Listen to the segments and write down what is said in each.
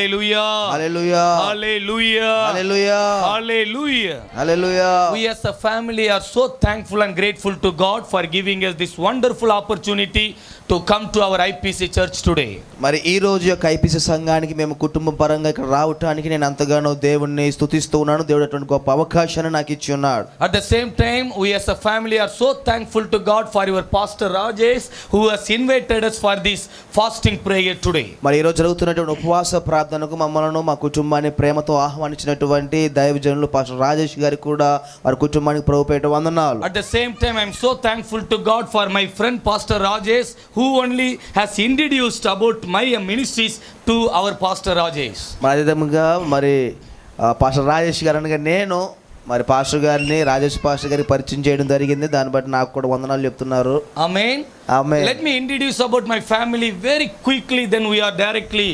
Hallelujah. Hallelujah. Hallelujah. Hallelujah. Hallelujah. Hallelujah. We as a family are so thankful and grateful to God for giving us this wonderful opportunity to come to our IPC church today. మరి ఈ రోజు యొక్క IPC సంఘానికి మేము కుటుంబ పరంగా ఇక్కడ రావడానికి నేను అంతగానో దేవుణ్ణి స్తుతిస్తూ ఉన్నాను. దేవుడు అటువంటి గొప్ప అవకాశాన్ని నాకు ఇచ్చి ఉన్నాడు. At the same time, we as a family are so thankful to God for your pastor Rajesh who has invited us for this fasting prayer today. మరి ఈ రోజు జరుగుతున్నటువంటి ఉపవాస ప్రార్థనకు మమ్మల్ని మా కుటుంబాన్ని ప్రేమతో ఆహ్వానించినటువంటి దైవజనులు పాస్టర్ రాజేష్ గారికి కూడా వారి కుటుంబానికి ప్రభుపేట వందనాలు. At the same time, I am so thankful to God for my friend Pastor Rajesh who only has introduced about my ministries to our Pastor Rajesh. మరి అదే విధంగా మరి పాస్టర్ రాజేష్ గారు అనగా నేను మరి పాస్టర్ గారిని రాజేష్ పాస్టర్ గారికి పరిచయం చేయడం జరిగింది. దాన్ని బట్టి నాకు కూడా వందనాలు చెప్తున్నారు. Amen. Amen. Let me introduce about my family very quickly, then we are directly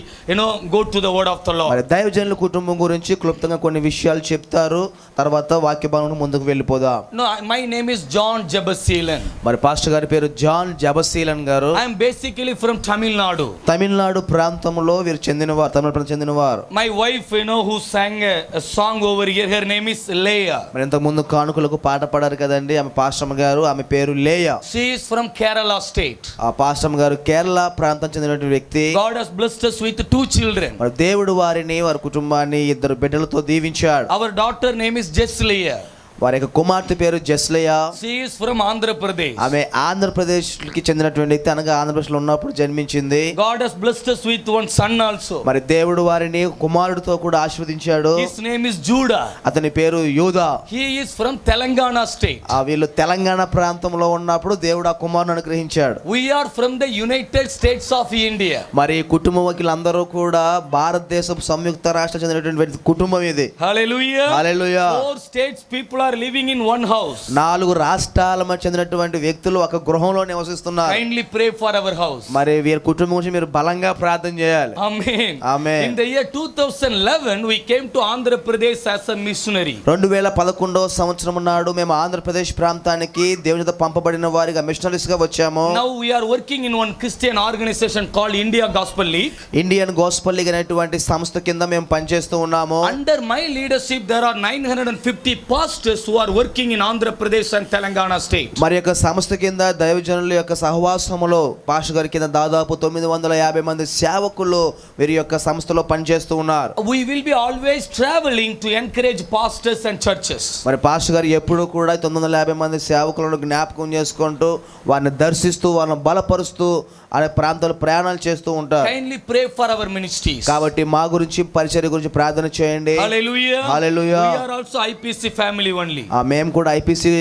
go to the word of the Lord. మరి దైవజనుల కుటుంబం గురించి క్లుప్తంగా కొన్ని విషయాలు చెప్తారు. తర్వాత వాక్య భాగంలో ముందుకు వెళ్ళిపోదాం. No, my name is John Jabasilan. మరి పాస్టర్ గారి పేరు జాన్ జబసీలన్ గారు. I am basically from Tamil Nadu. Tamil Nadu ప్రాంతంలో వీరు చెందినవారు, తమిళ ప్రాంతం చెందినవారు. My wife, who sang a song over here, her name is Leah. మరి ఇంతకు ముందు కానుకలకు పాట పాడారు కదండి, ఆమె పాస్టర్ గారు. ఆమె పేరు లేయా. She is from Kerala state. ఆ పాస్టర్ గారు కేరళ ప్రాంతం చెందినటువంటి వ్యక్తి. God has blessed us with 2 children. మరి దేవుడు వారిని వారి కుటుంబాన్ని 2 బిడ్డలతో దీవించాడు. Our daughter name is Jesleah. వారి యొక్క కుమార్తె పేరు జస్లయా. She is from Andhra Pradesh. ఆమె ఆంధ్రప్రదేశ్ కి చెందినటువంటి వ్యక్తి, అనగా ఆంధ్రప్రదేశ్ లో ఉన్నప్పుడు జన్మించింది. God has blessed us with one son also. మరి దేవుడు వారిని కుమారుడితో కూడా ఆశీర్వదించాడు. His name is Judah. అతని పేరు యూదా. He is from Telangana state. వీళ్ళు తెలంగాణ ప్రాంతంలో ఉన్నప్పుడు దేవుడు ఆ కుమారుని అనుగ్రహించాడు. We are from the United States of India. మరి కుటుంబ వకీలందరూ కూడా భారతదేశపు సంయుక్త రాష్ట్ర చెందినటువంటి కుటుంబం ఇది. Hallelujah. Hallelujah. 4 states people are living in one house. 4 రాష్ట్రాల మధ్య చెందినటువంటి వ్యక్తులు ఒక గృహంలో నివసిస్తున్నారు. Kindly pray for our house. మరి వీరి కుటుంబం గురించి మీరు బలంగా ప్రార్థన చేయాలి. Amen. Amen. In the year 2011 we came to Andhra Pradesh as a missionary. 2011వ సంవత్సరం నాడు మేము ఆంధ్రప్రదేశ్ ప్రాంతానికి దేవుని చేత పంపబడిన వారిగా మిషనరీస్ గా వచ్చాము. Now we are working in one Christian organization called India Gospel League. Indian gospel league అనేటువంటి సంస్థ కింద మేము పనిచేస్తూ ఉన్నాము. Under my leadership there are 950 pastors who are working in Andhra Pradesh and Telangana state. మరి యొక్క సంస్థ కింద దైవజనుల యొక్క సహవాసములో పాస్టర్ గారి కింద దాదాపు 950 మంది సేవకులు వీరి యొక్క సంస్థలో పనిచేస్తూ ఉన్నారు. We will be always traveling to encourage pastors and churches. మరి పాస్టర్ గారు ఎప్పుడు కూడా 950 మంది సేవకులను జ్ఞాపకం చేసుకుంటూ వారిని దర్శిస్తూ వారిని బలపరుస్తూ అనే ప్రాంతాలు ప్రయాణాలు చేస్తూ ఉంటారు. Kindly pray for our ministries. కాబట్టి మా గురించి పరిచర్య గురించి ప్రార్థన చేయండి. Hallelujah. Hallelujah. We are also IPC family only. మేము కూడా ఐపీసీ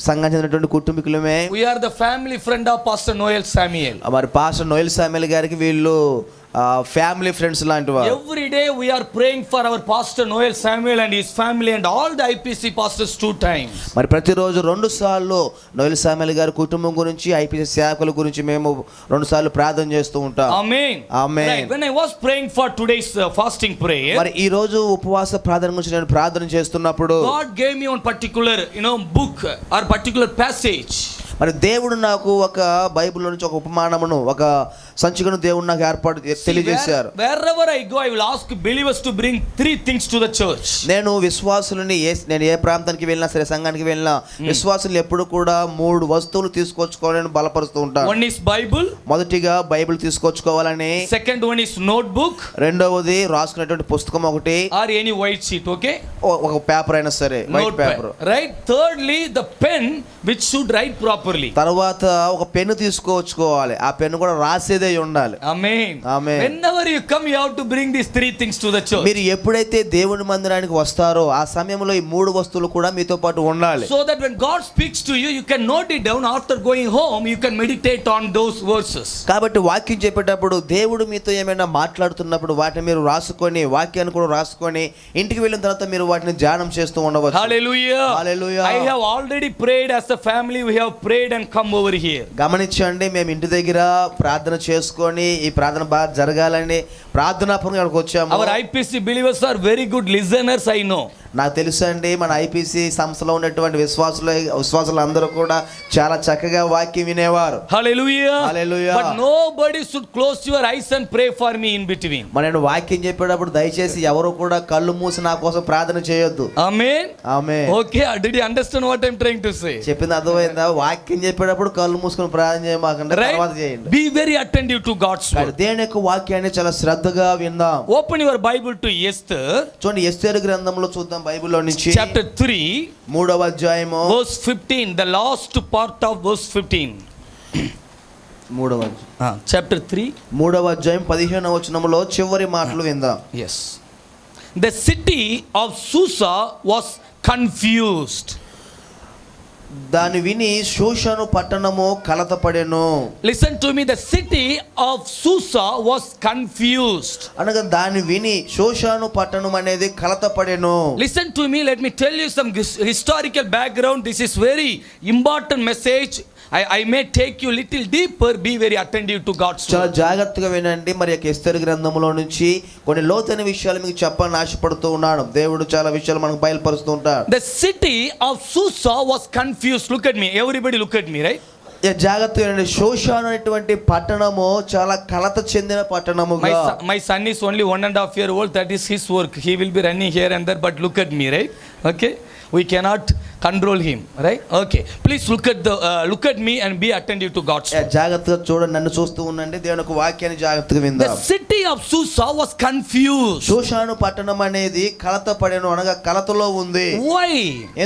సంఘం చెందినటువంటి కుటుంబీకులమే. We are the family friend of Pastor Noel Samuel. మరి పాస్టర్ నోయల్ సామ్యుయల్ గారికి వీళ్ళు ఫ్యామిలీ ఫ్రెండ్స్ లాంటి వారు. Every day we are praying for our Pastor Noel Samuel and his family and all the IPC pastors 2 times. మరి ప్రతిరోజు 2 సార్లు Noel Samuel గారి కుటుంబం గురించి ఐపీసీ సేవకుల గురించి మేము 2 సార్లు ప్రార్థన చేస్తూ ఉంటాం. Amen. Amen. Right. When I was praying for today's fasting prayer, మరి ఈ రోజు ఉపవాస ప్రార్థన గురించి నేను ప్రార్థన చేస్తున్నప్పుడు God gave me one particular book or particular passage. మరి దేవుడు నాకు ఒక బైబిల్లో నుంచి ఒక ఉపమానమును, ఒక సంచికను దేవుడు నాకు ఏర్పాటు తెలియజేశారు. Wherever I go I will ask believers to bring 3 things to the church. నేను విశ్వాసులని నేను ఏ ప్రాంతానికి వెళ్ళినా సరే, సంఘానికి వెళ్ళినా విశ్వాసులు ఎప్పుడు కూడా 3 వస్తువులు తీసుకొచ్చుకోవాలని బలపరుస్తూ ఉంటారు. One is Bible. మొదటిగా Bible తీసుకొచ్చుకోవాలని. Second one is notebook. రెండవది రాసుకునేటువంటి పుస్తకం ఒకటి, or any white sheet, okay? ఒక పేపర్ అయినా సరే, white paper. Right. Thirdly, the pen which should write properly. తర్వాత ఒక పెన్ను తీసుకొచ్చుకోవాలి, ఆ పెన్ను కూడా రాసేదే ఉండాలి. Amen. Amen. Whenever you come you have to bring these 3 things to the church. మీరు ఎప్పుడైతే దేవుని మందిరానికి వస్తారో ఆ సమయంలో ఈ 3 వస్తువులు కూడా మీతో పాటు ఉండాలి. So that when God speaks to you, you can note it down. After going home you can meditate on those verses. కాబట్టి వాక్యం చెప్పేటప్పుడు దేవుడు మీతో ఏమైనా మాట్లాడుతున్నప్పుడు వాటిని మీరు రాసుకొని, వాక్యాన్ని కూడా రాసుకొని ఇంటికి వెళ్ళిన తర్వాత మీరు వాటిని ధ్యానం చేస్తూ ఉండవచ్చు. Hallelujah. Hallelujah. I have already prayed as a family. We have prayed and come over here. గమనించండి, మేము ఇంటి దగ్గర ప్రార్థన చేసుకొని ఈ ప్రార్థన బాగా జరగాలని ప్రార్థనాపూర్వకంగా ఇక్కడికి వచ్చాము. Our IPC believers are very good listeners, I know. నాకు తెలుసు అండి, మన ఐపీసీ సంస్థలో ఉన్నటువంటి విశ్వాసులు అందరూ కూడా చాలా చక్కగా వాక్యం వినేవారు. Hallelujah. Hallelujah. But nobody should close your eyes and pray for me in between. నేను వాక్యం చెప్పేటప్పుడు దయచేసి ఎవరు కూడా కళ్ళు మూసి నా కోసం ప్రార్థన చేయొద్దు. Amen. Amen. Okay, did you understand what I'm trying to say? చెప్పింది అర్థమైందా? వాక్యం చెప్పేటప్పుడు కళ్ళు మూసుకొని ప్రార్థన చేయమాకండి, తర్వాత Right? చేయండి. Be very attentive to God's word. దేవుని యొక్క వాక్యాన్ని చాలా శ్రద్ధగా విందాం. Open your Bible to Esther, చూడండి, ఎస్తేరు గ్రంథంలో చూద్దాం. బైబిల్లో నుంచి chapter 3, 3వ అధ్యాయము verse 15, the last part of verse 15. 3వ అధ్యాయం Chapter 3. 3వ అధ్యాయం 15వ వచనములో చివరి మాటలు విందాం. Yes. The city of Susa was confused. దాని విని షూషను పట్టణము కలతపడెను. Listen to me, the city of Susa was confused. అనగా దాని విని షూషను పట్టణం అనేది కలతపడెను. Listen to me, let me tell you some historical background. This is very important message. I may take you little deeper. Be very attentive to God's చాలా word. జాగ్రత్తగా వినండి. మరి ఎస్తేరు గ్రంథములో నుంచి కొన్ని లోతైన విషయాలు మీకు చెప్పాలని ఆశపడుతూ ఉన్నాను. దేవుడు చాలా విషయాలు మనకు బయలుపరుస్తూ ఉంటాడు. The city of Susa was confused. Look at me, everybody look at me, right? జాగ్రత్తగా వినండి. షూషాను అనేటువంటి పట్టణము చాలా కలత చెందిన పట్టణముగా. My son is only 1.5 years old. That is his work. He will be running here and there. But look at me, right? Okay. We cannot control him, right? Okay. Please look at me and be attentive to God's word. జాగ్రత్తగా చూడండి, నన్ను చూస్తూ ఉండండి. దేవుని యొక్క వాక్యాన్ని జాగ్రత్తగా The విందాం. city of Susa was confused. షూషాను పట్టణం అనేది కలత పడెను, అనగా కలతలో ఉంది. Why?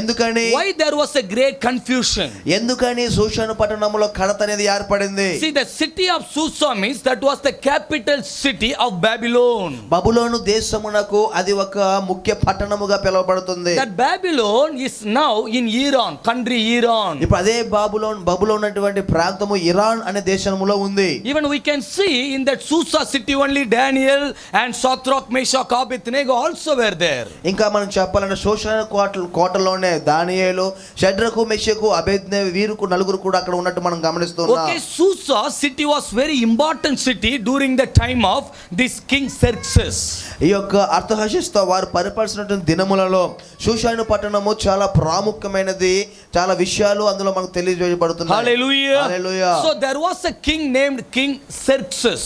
ఎందుకని? Why there was a great confusion? ఎందుకని షూషాను పట్టణంలో కలత అనేది ఏర్పడింది? See, the city of Susa means that was the capital city of Babylon. బబులోను దేశమునకు అది ఒక ముఖ్య పట్టణముగా పిలువబడుతుంది. That Babylon is now in Iran, country Iran. ఇప్పుడు అదే బబులోన్ ఉన్నటువంటి ప్రాంతము ఇరాన్ అనే దేశములో ఉంది. Even we can see in that Susa city only Daniel and Shadrach, Meshach, Abednego also were there. ఇంకా మనం చెప్పాలంటే షూషాను కోటలోనే దానియేలు, షడ్రకు, మెషకు, అబేద్నెగో వీరు నలుగురు కూడా అక్కడ ఉన్నట్టు మనం గమనిస్తున్నాం. Okay, Susa city was very important city during the time of this king Xerxes. ఈ యొక్క అర్థహశస్తో వారు పరిపాలిస్తున్నటువంటి దినములలో షూషాను పట్టణము చాలా ప్రాముఖ్యమైనది. చాలా విషయాలు అందులో మనకు తెలియజేయబడుతున్నాయి. Hallelujah. Hallelujah. So there was a king named King Xerxes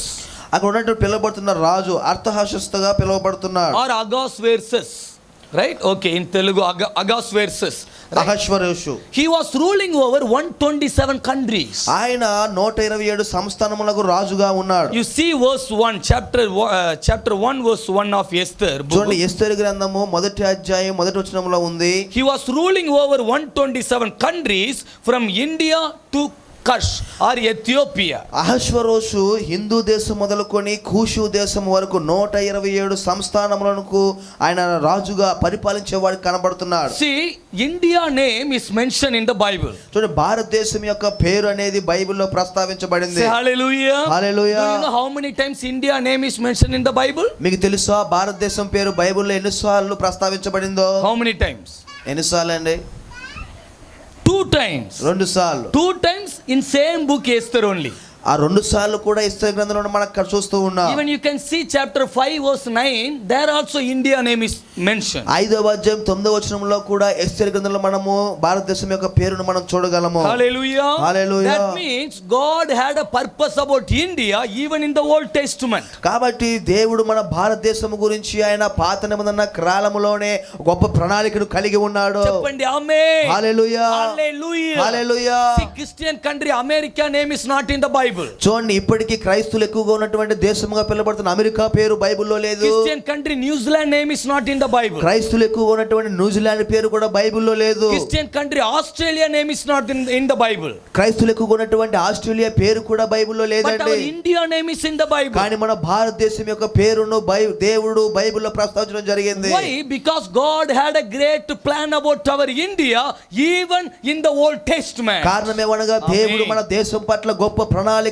అక్కడ ఉన్నట్టు పిలువబడుతున్న రాజు అర్థహశస్తగా పిలువబడుతున్నాడు. or Ahasuerus, right? Okay, in Telugu Ahasuerus. అహష్వరోషు. He was ruling over 127 countries. ఆయన 127 సంస్థానములకు రాజుగా ఉన్నాడు. You see verse 1, chapter 1 verse 1 of Esther. చూడండి, ఎస్తేరు గ్రంథము 1వ అధ్యాయం 1వ వచనములో ఉంది. He was ruling over 127 countries from India to Kush or Ethiopia. అహష్వరోషు Hindu దేశం మొదలుకొని కూషు దేశం వరకు 127 సంస్థానములకు ఆయన రాజుగా పరిపాలించేవాడు కనబడుతున్నాడు. See, India name is mentioned in the Bible. చూడండి, భారతదేశం యొక్క పేరు అనేది బైబిల్లో ప్రస్తావించబడింది. Say hallelujah. Hallelujah. Do you know how many times India name is mentioned in the Bible? మీకు తెలుసా భారతదేశం పేరు బైబిల్లో ఎన్నిసార్లు ప్రస్తావించబడిందో? How many times? ఎన్నిసార్లు అండి? 2 times. 2 సార్లు. 2 times in same book Esther only. ఆ 2 సార్లు కూడా ఎస్తేరు గ్రంథంలో మనం అక్కడ చూస్తూ ఉన్నాం. Even you can see chapter 5 verse 9, there also India name is mentioned. 5వ అధ్యాయం 9వ వచనంలో కూడా ఎస్తేరు గ్రంథంలో మనము భారతదేశం యొక్క పేరును మనం చూడగలము. Hallelujah. Hallelujah. That means God had a purpose about India even in the Old Testament. కాబట్టి దేవుడు మన భారతదేశం గురించి ఆయన పాత నిబంధన కాలములోనే గొప్ప ప్రణాళికను కలిగి ఉన్నాడు. చెప్పండి ఆమేన్. హల్లెలూయా. Hallelujah. Hallelujah. See, Christian country America name is not in the Bible. చూడండి, ఇప్పటికీ క్రైస్తవులు ఎక్కువగా ఉన్నటువంటి దేశముగా పిలువబడుతున్న అమెరికా పేరు బైబిల్లో లేదు. Christian country New Zealand name is not in the Bible. క్రైస్తవులు ఎక్కువగా ఉన్నటువంటి న్యూజిలాండ్ పేరు కూడా బైబిల్లో లేదు. Christian country Australia name is not in the Bible. క్రైస్తవులు ఎక్కువగా ఉన్నటువంటి ఆస్ట్రేలియా పేరు కూడా బైబిల్లో But లేదండి. our India name is in the Bible. కానీ మన భారతదేశం యొక్క పేరును దేవుడు బైబిల్లో ప్రస్తావించడం జరిగింది. Why? Because God had a great plan about our India even in the Old Testament. కారణమేమనగా దేవుడు మన దేశం పట్ల గొప్ప ప్రణాళికను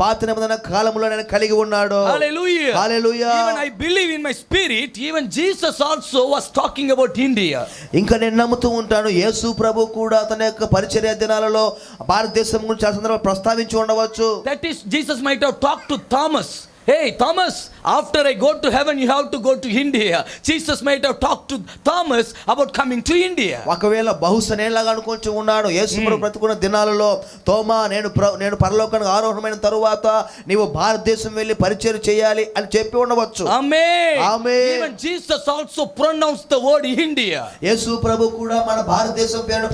పాత నిబంధన కాలంలో ఆయన కలిగి ఉన్నాడు. Hallelujah. Hallelujah. Even I believe in my spirit, even Jesus also was talking about India. ఇంకా నేను నమ్ముతూ ఉంటాను, యేసు ప్రభు కూడా తన యొక్క పరిచర్య దినాలలో భారతదేశం గురించి చాలా సందర్భాలు ప్రస్తావించి ఉండవచ్చు. That is, Jesus might have talked to Thomas. Hey Thomas, after I go to heaven, you have to go to India. Jesus might have talked to Thomas about coming to India. ఒకవేళ బహుశనేలాగా అనుకుంటూ ఉన్నాడు యేసు ప్రభు బ్రతుకున్న దినాలలో, తోమా నేను పరలోకానికి ఆరోహణమైన తరువాత నీవు భారతదేశం వెళ్ళి పరిచయం చేయాలి అని చెప్పి ఉండవచ్చు. Amen. Amen. Even Jesus also pronounced the word India. యేసు ప్రభు కూడా మన భారతదేశం పేరును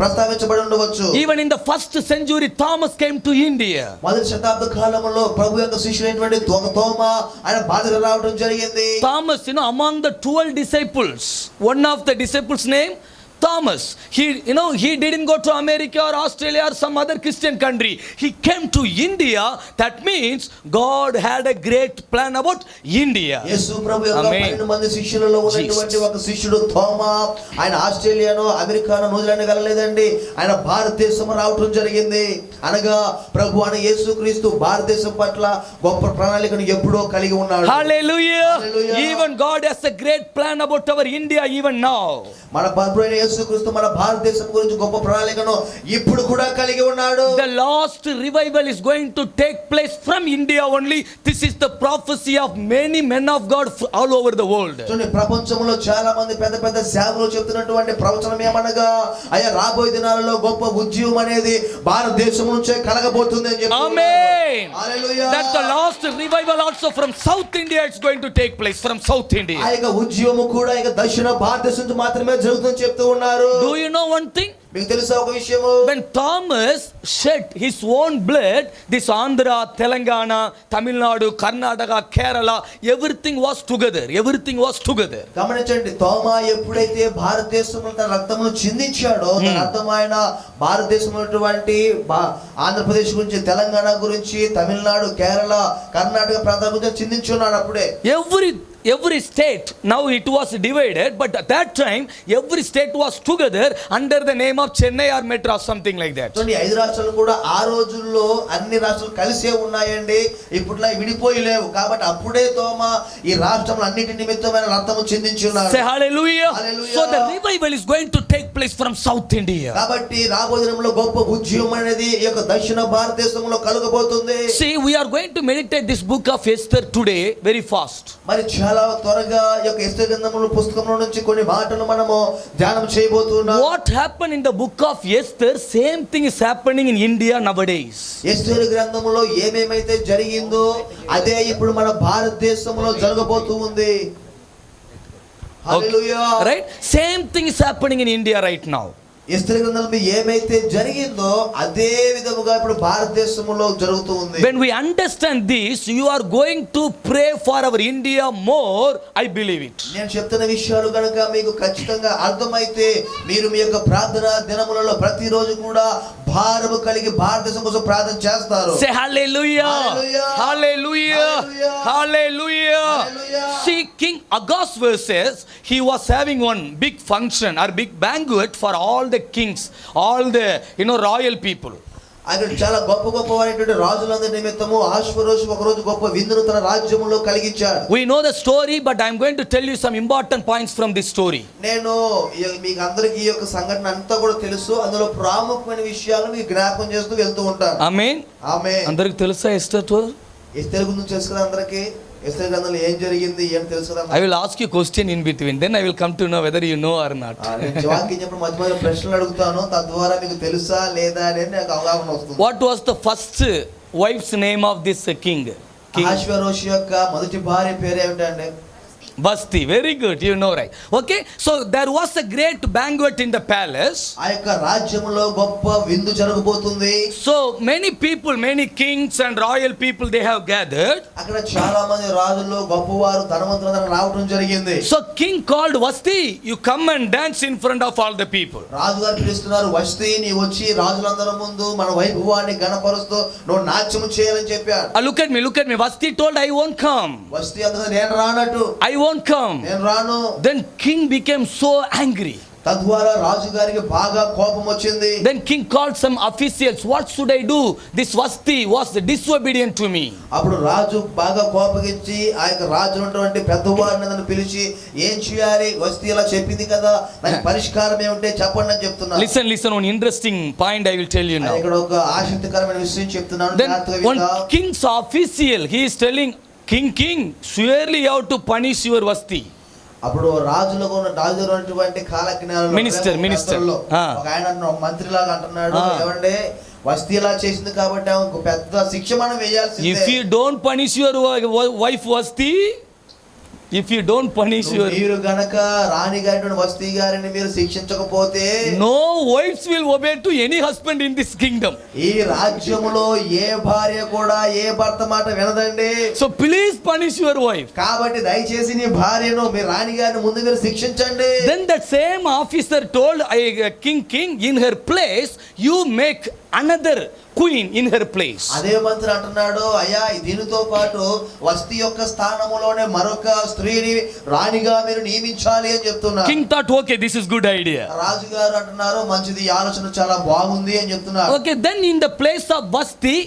ప్రస్తావించబడి ఉండవచ్చు. Even in the first century, Thomas came to India. మొదటి శతాబ్ద కాలంలో ప్రభు యొక్క శిష్యుడైనటువంటి తోమా ఆయన భారతదేశం రావడం జరిగింది. Thomas, among the 12 disciples, one of the disciples' name Thomas. He didn't go to America or Australia or some other Christian country. He came to India. That means God had a great plan about India. యేసు ప్రభు యొక్క 12 మంది శిష్యులలో ఉన్నటువంటి ఒక శిష్యుడు తోమా, ఆయన ఆస్ట్రేలియానో americano New Zealand వెళ్ళలేదండి, ఆయన భారతదేశం రావడం జరిగింది. అనగా ప్రభు అనే యేసుక్రీస్తు భారతదేశం పట్ల గొప్ప ప్రణాళికను ఎప్పుడో కలిగి ఉన్నాడు. Hallelujah. Even God has a great plan about our India even now. మన ప్రభువైన యేసుక్రీస్తు మన భారతదేశం గురించి గొప్ప ప్రణాళికను ఇప్పుడు కూడా కలిగి ఉన్నాడు. The last revival is going to take place from India only. This is the prophecy of many men of God all over the world. చూడండి, ప్రపంచంలో చాలా మంది పెద్ద పెద్ద సేవకులు చెప్తున్నటువంటి ప్రవచనం ఏమనగా, అయ్యా రాబోయే దినాలలో గొప్ప ఉద్యమం అనేది భారతదేశం నుంచే కలగబోతుంది అని చెప్తున్నారు. Amen. Hallelujah. That the last revival also from South India is going to take place, from South India. ఆ యొక్క ఉద్యమం కూడా ఇక దక్షిణ భారతదేశం నుంచి మాత్రమే జరుగుతుందని చెప్తూ ఉన్నారు. Do you know one thing? మీకు తెలుసా ఒక విషయము? When Thomas shed his own blood, this Andhra, Telangana, Tamil Nadu, Karnataka, Kerala, everything was together. Everything was together. గమనించండి, తోమా ఎప్పుడైతే భారతదేశంలో తన రక్తమును చిందించాడో, తన అర్థమైన భారతదేశంలో ఉన్నటువంటి ఆంధ్రప్రదేశ్ గురించి, తెలంగాణ గురించి, తమిళనాడు, కేరళ, కర్ణాటక ప్రాంతాల గురించి చిందించున్నాడు. అప్పుడే every state, now it was divided, but at that time every state was together under the name of Chennai or Madras, something like that. చూడండి, 5 రాష్ట్రాలు కూడా ఆ రోజుల్లో అన్ని రాష్ట్రాలు కలిసే ఉన్నాయండి, ఇప్పుడులా విడిపోయి లేవు. కాబట్టి అప్పుడే తోమా ఈ రాష్ట్రములు అన్నిటి నిమిత్తమైన రక్తము చిందించున్నాడు. Say hallelujah. Hallelujah. So the revival is going to take place from South India. కాబట్టి రాబోయే దినంలో గొప్ప ఉద్యమం అనేది ఈ యొక్క దక్షిణ భారతదేశంలో కలుగబోతుంది. See, we are going to meditate this book of Esther today very fast. మరి చాలా త్వరగా ఈ యొక్క ఎస్తేరు గ్రంథముల పుస్తకంలో నుంచి కొన్ని మాటలు మనము ధ్యానం చేయబోతున్నాం. What happened in the book of Esther, same thing is happening in India nowadays. ఎస్తేరు గ్రంథములో ఏమేమైతే జరిగిందో అదే ఇప్పుడు మన భారతదేశంలో జరగబోతూ ఉంది. హల్లెలూయా. Right? Same thing is happening in India right now. ఎస్తేరు గ్రంథంలో ఏమైతే జరిగిందో అదే విధముగా ఇప్పుడు భారతదేశంలో జరుగుతూ ఉంది. When we understand this, you are going to pray for our India more, I believe it. నేను చెప్తున్న విషయాలు కనుక మీకు ఖచ్చితంగా అర్థమైతే మీరు మీ యొక్క ప్రార్థన దినములలో ప్రతిరోజు కూడా భారము కలిగి భారతదేశం కోసం ప్రార్థన చేస్తారు. Say hallelujah. Hallelujah. Hallelujah. Hallelujah. Hallelujah. Hallelujah. See, King Ahasuerus says he was having one big function or big banquet for all the kings, all the royal people. అక్కడ చాలా గొప్ప గొప్పవారైనటువంటి రాజులందరి నిమిత్తము అహష్వేరోషు ఒక రోజు గొప్ప విందును తన రాజ్యములో కలిగించాడు. We know the story, but I am going to tell you some important points from this story. నేను మీకు అందరికీ ఈ యొక్క సంఘటన అంతా కూడా తెలుసు, అందులో ప్రాముఖ్యమైన విషయాలు మీకు జ్ఞాపకం చేస్తూ వెళ్తూ ఉంటాను. Amen. ఆమేన్. అందరికి తెలుసా ఎస్టర్ టు? ఎస్తేరు గురించి తెలుసు కదా అందరికీ. ఎస్తేరు గ్రంథంలో ఏం జరిగింది ఏం తెలుసు కదా. I will ask you question in between, then I will come to know whether you know or not. నేను వాక్యం చెప్పిన మధ్య మధ్య ప్రశ్నలు అడుగుతాను, తద్వారా మీకు తెలుసా లేదా అనేది నాకు అవగాహన వస్తుంది. What was the first wife's name of this king? అహష్వేరోషు యొక్క మొదటి భార్య పేరు ఏమిటండి? Vasti. Very good, you know, right? Okay, so there was a great banquet in the palace. ఆ యొక్క రాజ్యములో గొప్ప విందు జరగబోతుంది. So many people, many kings and royal people, they have gathered. అక్కడ చాలా మంది రాజులు గొప్పవారు ధనవంతులందరూ రావడం జరిగింది. So king called Vasti, you come and dance in front of all the people. రాజుగారు పిలుస్తున్నారు, వస్తీ నీ వచ్చి రాజులందరి ముందు మన వైభవాన్ని గణపరుస్తూ నువ్వు నాట్యం చేయాలని చెప్పారు. Look at me. Vasti told, I won't come. వస్తీ అందుకని నేను రానట్టు, I won't come. నేను రాను. Then king became so angry. తద్వారా రాజుగారికి బాగా కోపం వచ్చింది. Then king called some officials. What should I do? This Vasti was disobedient to me. అప్పుడు రాజు బాగా కోపగించి ఆ యొక్క రాజు ఉన్నటువంటి పెద్దవారిని నన్ను పిలిచి ఏం చేయాలి, వస్తీ ఇలా చెప్పింది కదా, దానికి పరిష్కారం ఏమిటో చెప్పండి అని చెప్తున్నా. Listen, one interesting point I will tell you now. ఇక్కడ ఒక ఆసక్తికరమైన విషయం చెప్తున్నాను. Then one king's official, he is telling, king, surely you have to punish your vasti. అప్పుడు రాజులకు ఉన్నటువంటి కాలజ్ఞానంలో Minister. ఒక ఆయన మంత్రిలాగా అంటున్నాడు, ఏమంటే వస్తీలా చేసింది కాబట్టి ఆమెకు పెద్ద శిక్ష మనం వేయాల్సిందే. If you don't punish your wife vasti, if you don't punish your, మీరు గనక రాణి గారి వస్తీ గారిని మీరు శిక్షించకపోతే no wives will obey to any husband in this kingdom. ఈ రాజ్యములో ఏ భార్య కూడా ఏ భర్త మాట వినదండి. So please punish your wife. కాబట్టి దయచేసి నీ భార్యను మీ రాణి గారిని ముందు మీరు శిక్షించండి. Then that same officer told king, in her place you make another queen in her place. అదే మంత్రి అంటున్నాడు, అయ్యా దీనితో పాటు వస్తీ యొక్క స్థానములోనే మరొక స్త్రీని రాణిగా మీరు నియమించాలి అని చెప్తున్నారు. King thought, okay, this is good idea. రాజుగారు అంటున్నారు, మంచిది, ఈ ఆలోచన చాలా బాగుంది అని చెప్తున్నారు. Okay, then in the place of Vasti,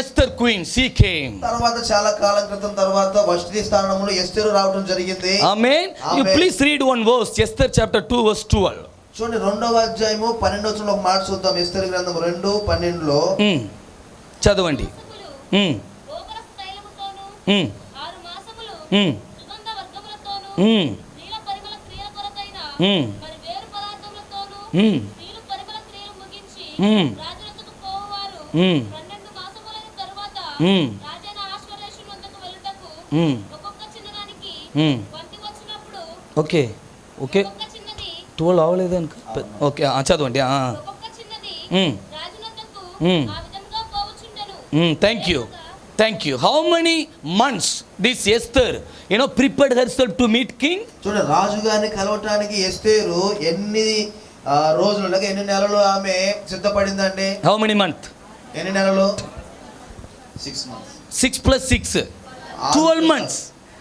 Esther queen, she came. తర్వాత చాలా కాలం క్రితం తర్వాత వస్తీ స్థానంలో ఎస్తేరు రావడం జరిగింది. Amen. You please read one verse, Esther chapter 2 verse 12. చూడండి 2వ అధ్యాయము 12వ వచనంలో ఒక మాట చూద్దాం. ఎస్తేరు గ్రంథం 2:12లో చదవండి. ఓకే ఓకే 12 అవ్వలేదు అనుకో. ఓకే చదవండి. Thank you. How many months this Esther prepared హెర్సెల్ఫ్ to meet king? చూడండి, రాజు గారిని కలవటానికి ఎస్తేరు ఎన్ని రోజులు లేక ఎన్ని నెలలు ఆమె సిద్ధపడిందండి? How many month? ఎన్ని నెలలు? 6 months. 6 + 6 12 months.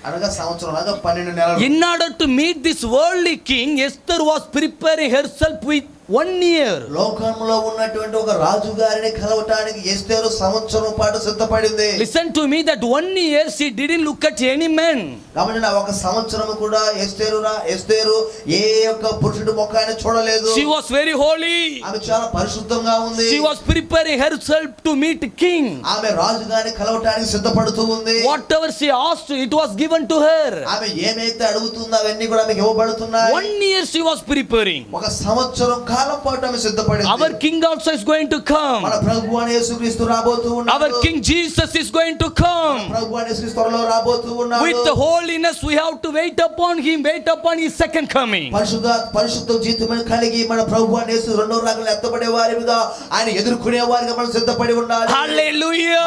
అనగా సంవత్సరం అనగా 12 నెలలు. In order to meet this worldly king, Esther was preparing herself with 1 year. లోకంలో ఉన్నటువంటి ఒక రాజు గారిని కలవటానికి ఎస్తేరు సంవత్సరం పాటు సిద్ధపడింది. Listen to me, that 1 year she didn't look at any man. కాబట్టి ఒక సంవత్సరం కూడా ఎస్తేరు ఏ యొక్క పురుషుడి ముఖాన్ని చూడలేదు. She was very holy. ఆమె చాలా పరిశుద్ధంగా ఉంది. She was preparing herself to meet king. ఆమె రాజు గారిని కలవటానికి సిద్ధపడుతూ ఉంది. Whatever she asked, it was given to her. ఆమె ఏమైతే అడుగుతుందో అవన్నీ కూడా ఆమెకు ఇవ్వబడుతున్నాయి. 1 year she was preparing. ఒక సంవత్సరం కాలం పాటు ఆమె సిద్ధపడింది. Our king also is going to come. మన ప్రభువైన యేసుక్రీస్తు రాబోతూ ఉన్నాడు. Our king Jesus is going to come. ప్రభువైన యేసుక్రీస్తు త్వరలో రాబోతూ ఉన్నాడు. With the holiness we have to wait upon him, wait upon his second coming. పరిశుద్ధ జీవితం కలిగి మన ప్రభువైన యేసు రెండో రాకడలో ఎత్తబడే వారిగా ఆయన ఎదుర్కొనే వారిగా మనం సిద్ధపడి ఉండాలి. Hallelujah.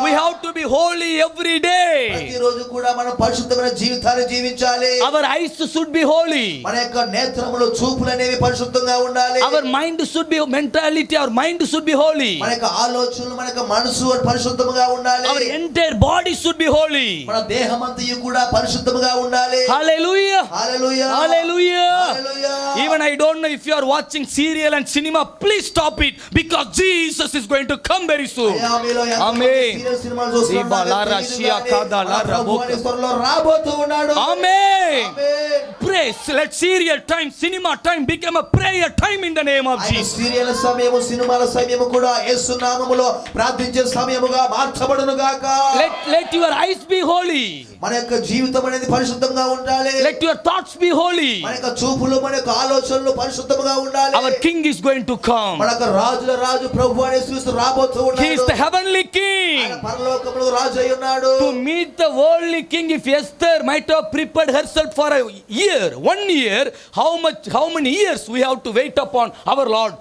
We have to be holy every day. ప్రతిరోజు కూడా మనం పరిశుద్ధమైన జీవితాన్ని జీవించాలి. Our eyes should be holy. మన యొక్క నేత్రములు చూపులు అనేవి పరిశుద్ధంగా ఉండాలి. Our mind should be mentality, our mind should be holy. మన యొక్క ఆలోచనలు మన యొక్క మనసు పరిశుద్ధంగా ఉండాలి. Our entire body should be holy. మన దేహమంతయు కూడా పరిశుద్ధంగా ఉండాలి. Hallelujah. Hallelujah. Hallelujah. Hallelujah. Even I don't know if you are watching serial and cinema, please stop it, because Jesus is going to come very soon. Amen. Amen. Praise. Let serial time, cinema time become a prayer time in the name of Jesus. Serial సమయము సినిమాల సమయము కూడా యేసు నామములో ప్రార్థించే సమయముగా మార్చబడును గాక. Let your eyes be holy. మన యొక్క జీవితం అనేది పరిశుద్ధంగా ఉండాలి. Let your thoughts be holy. మన యొక్క చూపులు మన యొక్క ఆలోచనలు పరిశుద్ధంగా ఉండాలి. Our king is going to come. మన యొక్క రాజుల రాజు ప్రభువైన యేసు రాబోతూ ఉన్నాడు. He is the heavenly king. ఆయన పరలోకములో రాజు అయి ఉన్నాడు. To meet the worldly king, if Esther might have prepared herself for a year, 1 year, how many years we have to wait upon our Lord,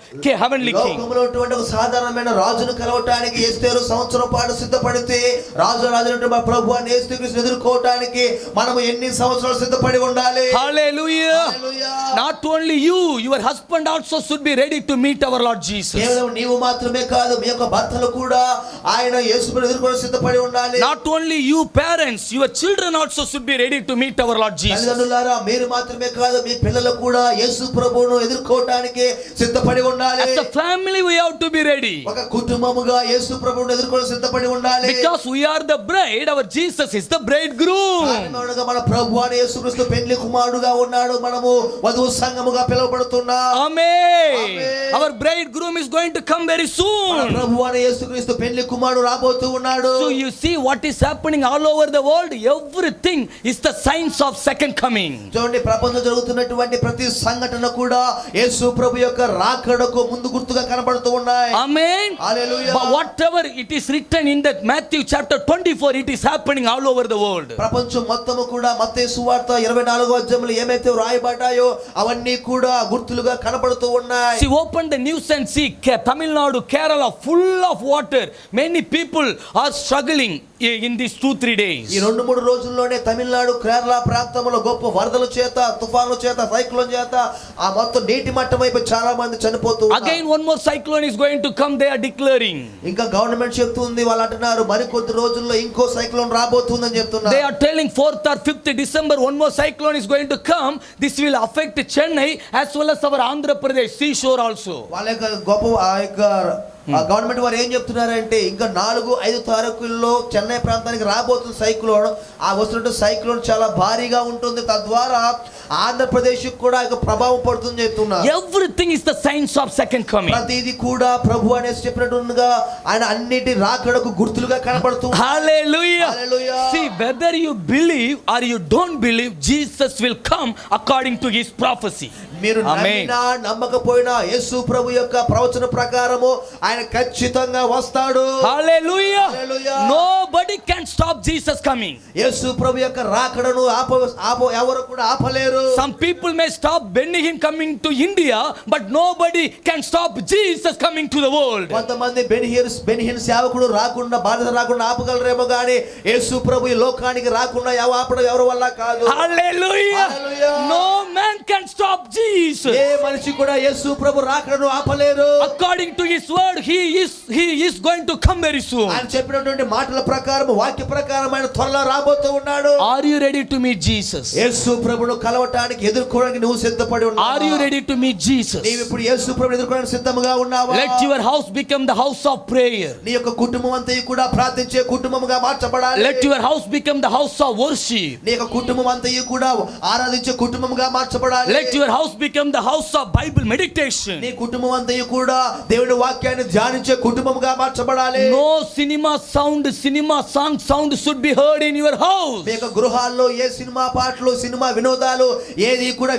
heavenly king? లోకములో ఉన్నటువంటి ఒక సాధారణమైన రాజును కలవటానికి ఎస్తేరు సంవత్సరం పాటు సిద్ధపడితే రాజునటువంటి మా ప్రభువైన యేసుక్రీస్తును ఎదుర్కోవడానికి మనము ఎన్ని సంవత్సరాలు సిద్ధపడి ఉండాలి. Hallelujah. Hallelujah. Not only you, your husband also should be ready to meet our Lord Jesus. కేవలం నీవు మాత్రమే కాదు, మీ యొక్క భర్తలు కూడా ఆయన యేసుని ఎదుర్కొని సిద్ధపడి ఉండాలి. Not only you parents, your children also should be ready to meet our Lord Jesus. తల్లిదండ్రులారా మీరు మాత్రం మాత్రమే కాదు మీ పిల్లలు కూడా యేసు ప్రభువును ఎదుర్కోవడానికి సిద్ధపడి ఉండాలి. As a family we have to be ready. ఒక కుటుంబముగా యేసు ప్రభువును ఎదుర్కోవడానికి సిద్ధపడి ఉండాలి. Because we are the bride, our Jesus is the bridegroom. కారణంగా మన ప్రభువు అయిన యేసుక్రీస్తు పెళ్లి కుమారుడుగా ఉన్నాడు, మనము వధువు సంఘముగా పిలువబడుతున్నాం. Amen. Our bridegroom is going to come very soon. మన ప్రభువు అయిన యేసుక్రీస్తు పెళ్లి కుమారుడు రాబోతూ ఉన్నాడు. So you see what is happening all over the world, everything is the signs of second coming. చూడండి, ప్రపంచంలో జరుగుతున్నటువంటి ప్రతి సంఘటన కూడా యేసు ప్రభు యొక్క రాకడకు ముందు గుర్తుగా కనబడుతూ ఉన్నాయి. Amen. Hallelujah. But whatever it is written in that Matthew chapter 24, it is happening all over the world. ప్రపంచం మొత్తము కూడా మత్తయి సువార్త 24వ అధ్యాయంలో ఏమైతే రాయబడ్డాయో అవన్నీ కూడా గుర్తులుగా కనబడుతూ ఉన్నాయి. See, open the news and see Tamil Nadu, Kerala full of water. Many people are struggling in these 2-3 days. ఈ 2-3 రోజుల్లోనే తమిళనాడు కేరళ ప్రాంతంలో గొప్ప వరదల చేత, తుఫానుల చేత, సైక్లోన్ చేత ఆ మొత్తం నీటి మట్టం అయిపోయి చాలా మంది చనిపోతూ ఉన్నారు. Again one more cyclone is going to come, they are declaring. ఇంకా గవర్నమెంట్ చెప్తుంది, వాళ్ళు అంటున్నారు మరికొద్ది రోజుల్లో ఇంకో సైక్లోన్ రాబోతుందని చెప్తున్నారు. They are telling 4th or 5th December one more cyclone is going to come. This will affect Chennai as well as our Andhra Pradesh seashore also. వాళ్ళ యొక్క గొప్ప ఆ యొక్క గవర్నమెంట్ వారు ఏం చెప్తున్నారంటే ఇంకా 4-5 తారీఖుల్లో చెన్నై ప్రాంతానికి రాబోతున్న సైక్లోన్, ఆ వస్తున్న సైక్లోన్ చాలా భారీగా ఉంటుంది, తద్వారా ఆంధ్రప్రదేశ్ కూడా ఇక ప్రభావం పడుతుందని చెప్తున్నారు. Everything is the signs of second coming. ప్రతిది కూడా ప్రభు అనేసి చెప్పినట్టుగా ఆయన అన్నిటి రాకడకు గుర్తులుగా కనబడుతుంది. Hallelujah. Hallelujah. See, whether you believe or you don't believe, Jesus will come according to his prophecy. మీరు నమ్మినా నమ్మకపోయినా యేసు ప్రభు యొక్క ప్రవచన ప్రకారము ఆయన ఖచ్చితంగా వస్తాడు. Hallelujah. Hallelujah. Nobody can stop Jesus coming. యేసు ప్రభు యొక్క రాకడను ఎవరు కూడా ఆపలేరు. Some people may stop Benny Hinn coming to India, but nobody can stop Jesus coming to the world. కొంతమంది బెన్హిన్ సేవకుడు రాకుండా, బాధ్యత రాకుండా ఆపగలరేమో కానీ యేసు ప్రభు ఈ లోకానికి రాకుండా ఆపడం ఎవరి వల్ల కాదు. Hallelujah. Hallelujah. No man can stop Jesus. ఏ మనిషి కూడా యేసు ప్రభు రాకడను ఆపలేరు. According to his word, he is going to come very soon. ఆయన చెప్పినటువంటి మాటల ప్రకారం, వాక్య ప్రకారం ఆయన త్వరలో రాబోతూ ఉన్నాడు. Are you ready to meet Jesus? యేసు ప్రభును కలవటానికి, ఎదుర్కోవడానికి నువ్వు సిద్ధపడి ఉన్నావా? Are you ready to meet Jesus? నీవు ఇప్పుడు యేసు ప్రభుని ఎదుర్కోవడానికి సిద్ధంగా ఉన్నావా? Let your house become the house of prayer. నీ యొక్క కుటుంబం అంతా కూడా ప్రార్థించే కుటుంబముగా మార్చబడాలి. Let your house become the house of worship. నీ యొక్క కుటుంబం అంతా కూడా ఆరాధించే కుటుంబముగా మార్చబడాలి. Let your house become the house of Bible meditation. నీ కుటుంబం అంతా కూడా దేవుని వాక్యాన్ని ధ్యానించే కుటుంబముగా మార్చబడాలి. No cinema song sound should be heard in your house. మీ యొక్క గృహాల్లో ఏ సినిమా పాటలు, సినిమా వినోదాలు ఏది కూడా